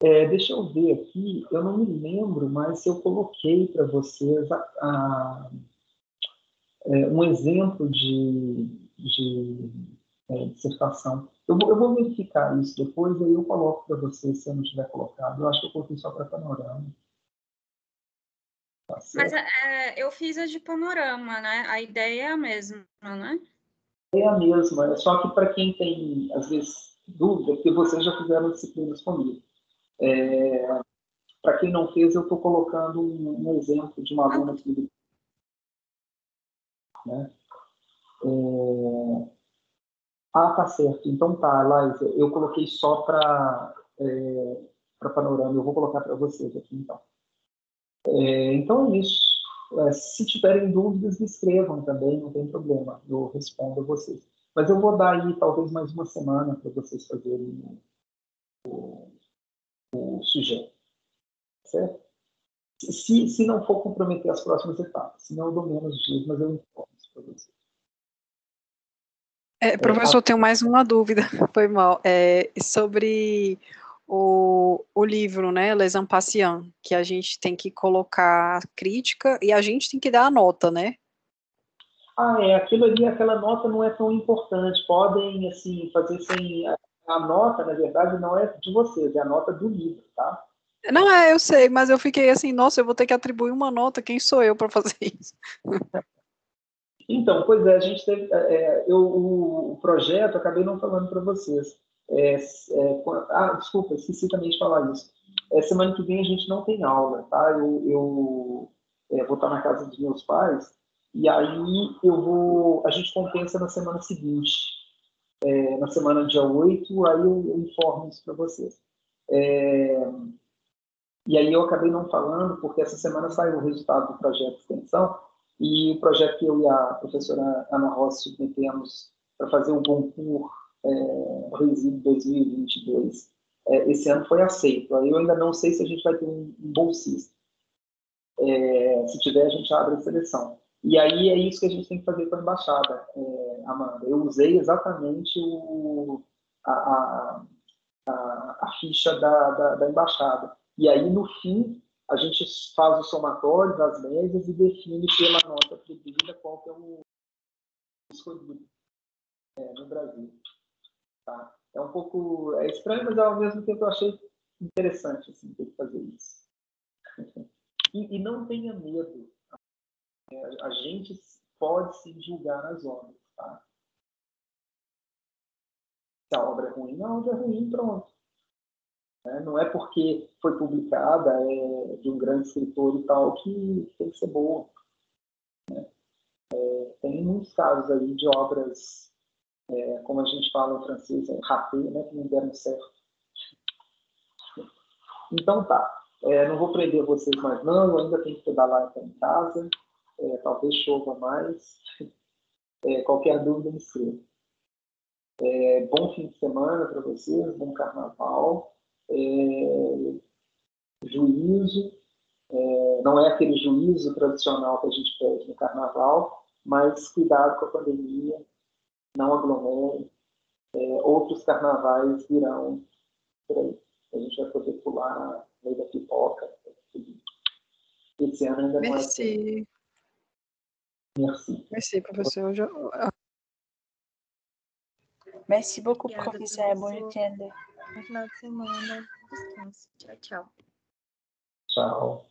Deixa eu ver aqui, eu não me lembro, mas se eu coloquei para vocês um exemplo de dissertação. Eu vou verificar isso depois, aí eu coloco para vocês se eu não tiver colocado. Eu acho que eu coloquei só para panorama. Tá certo? Mas eu fiz a de panorama, né? A ideia é a mesma, né? É a mesma, só que para quem tem, às vezes, dúvida, porque vocês já fizeram disciplinas comigo. Para quem não fez, eu estou colocando um exemplo de uma aluna aqui. Né? Ah, tá certo. Então tá, Laís, eu coloquei só para Panorama. Eu vou colocar para vocês aqui, então. Então é isso. Se tiverem dúvidas, me escrevam também, não tem problema. Eu respondo a vocês. Mas eu vou dar aí talvez mais uma semana para vocês fazerem o sujeito, certo? Se não for comprometer as próximas etapas, senão eu dou menos dias, mas eu informo isso para vocês. Professor, tenho mais uma dúvida, foi mal, sobre o livro, né, Les Impatiens, que a gente tem que colocar a crítica e a gente tem que dar a nota, né? Aquilo ali, aquela nota não é tão importante, podem, assim, fazer sem... A nota, na verdade, não é de vocês, é a nota do livro, tá? Não, eu sei, mas eu fiquei assim, nossa, eu vou ter que atribuir uma nota, quem sou eu para fazer isso? Então, pois é, a gente teve, o projeto, acabei não falando para vocês. Desculpa, esqueci também de falar isso. Semana que vem a gente não tem aula, tá? Eu vou estar na casa dos meus pais e aí a gente compensa na semana seguinte, na semana dia 8, aí eu informo isso para vocês. E aí eu acabei não falando, porque essa semana saiu o resultado do projeto de extensão, e o projeto que eu e a professora Ana Rossi submetemos para fazer um concurso Resíduo 2022, esse ano foi aceito. Aí eu ainda não sei se a gente vai ter um bolsista. Se tiver, a gente abre a seleção. E aí é isso que a gente tem que fazer com a embaixada, Amanda. Eu usei exatamente a ficha da embaixada. E aí, no fim, a gente faz o somatório das médias e define pela nota atribuída qual que é o escolhido no Brasil. Tá? É um pouco estranho, mas ao mesmo tempo eu achei interessante assim, ter que fazer isso. E não tenha medo. A gente pode se julgar nas obras. Tá? Se a obra é ruim, não, a obra é ruim, pronto. Não é porque foi publicada de um grande escritor e tal que tem que ser boa. Tem muitos casos aí de obras, como a gente fala em francês, raté, né, que não deram certo. Então tá, não vou prender vocês mais não, eu ainda tenho que pedalar aqui em casa, talvez chova mais. Qualquer dúvida me escreva. Bom fim de semana para vocês, bom carnaval, juízo. Não é aquele juízo tradicional que a gente pede no carnaval, mas cuidado com a pandemia, não aglomere. Outros carnavais virão por aí. A gente vai poder pular na lei da pipoca. Esse ano ainda não é assim. Merci. Merci, professor. Merci beaucoup, Obrigada, professeur. professor. Bon week-end. Bom final de semana. Descanse. Tchau, tchau. Tchau.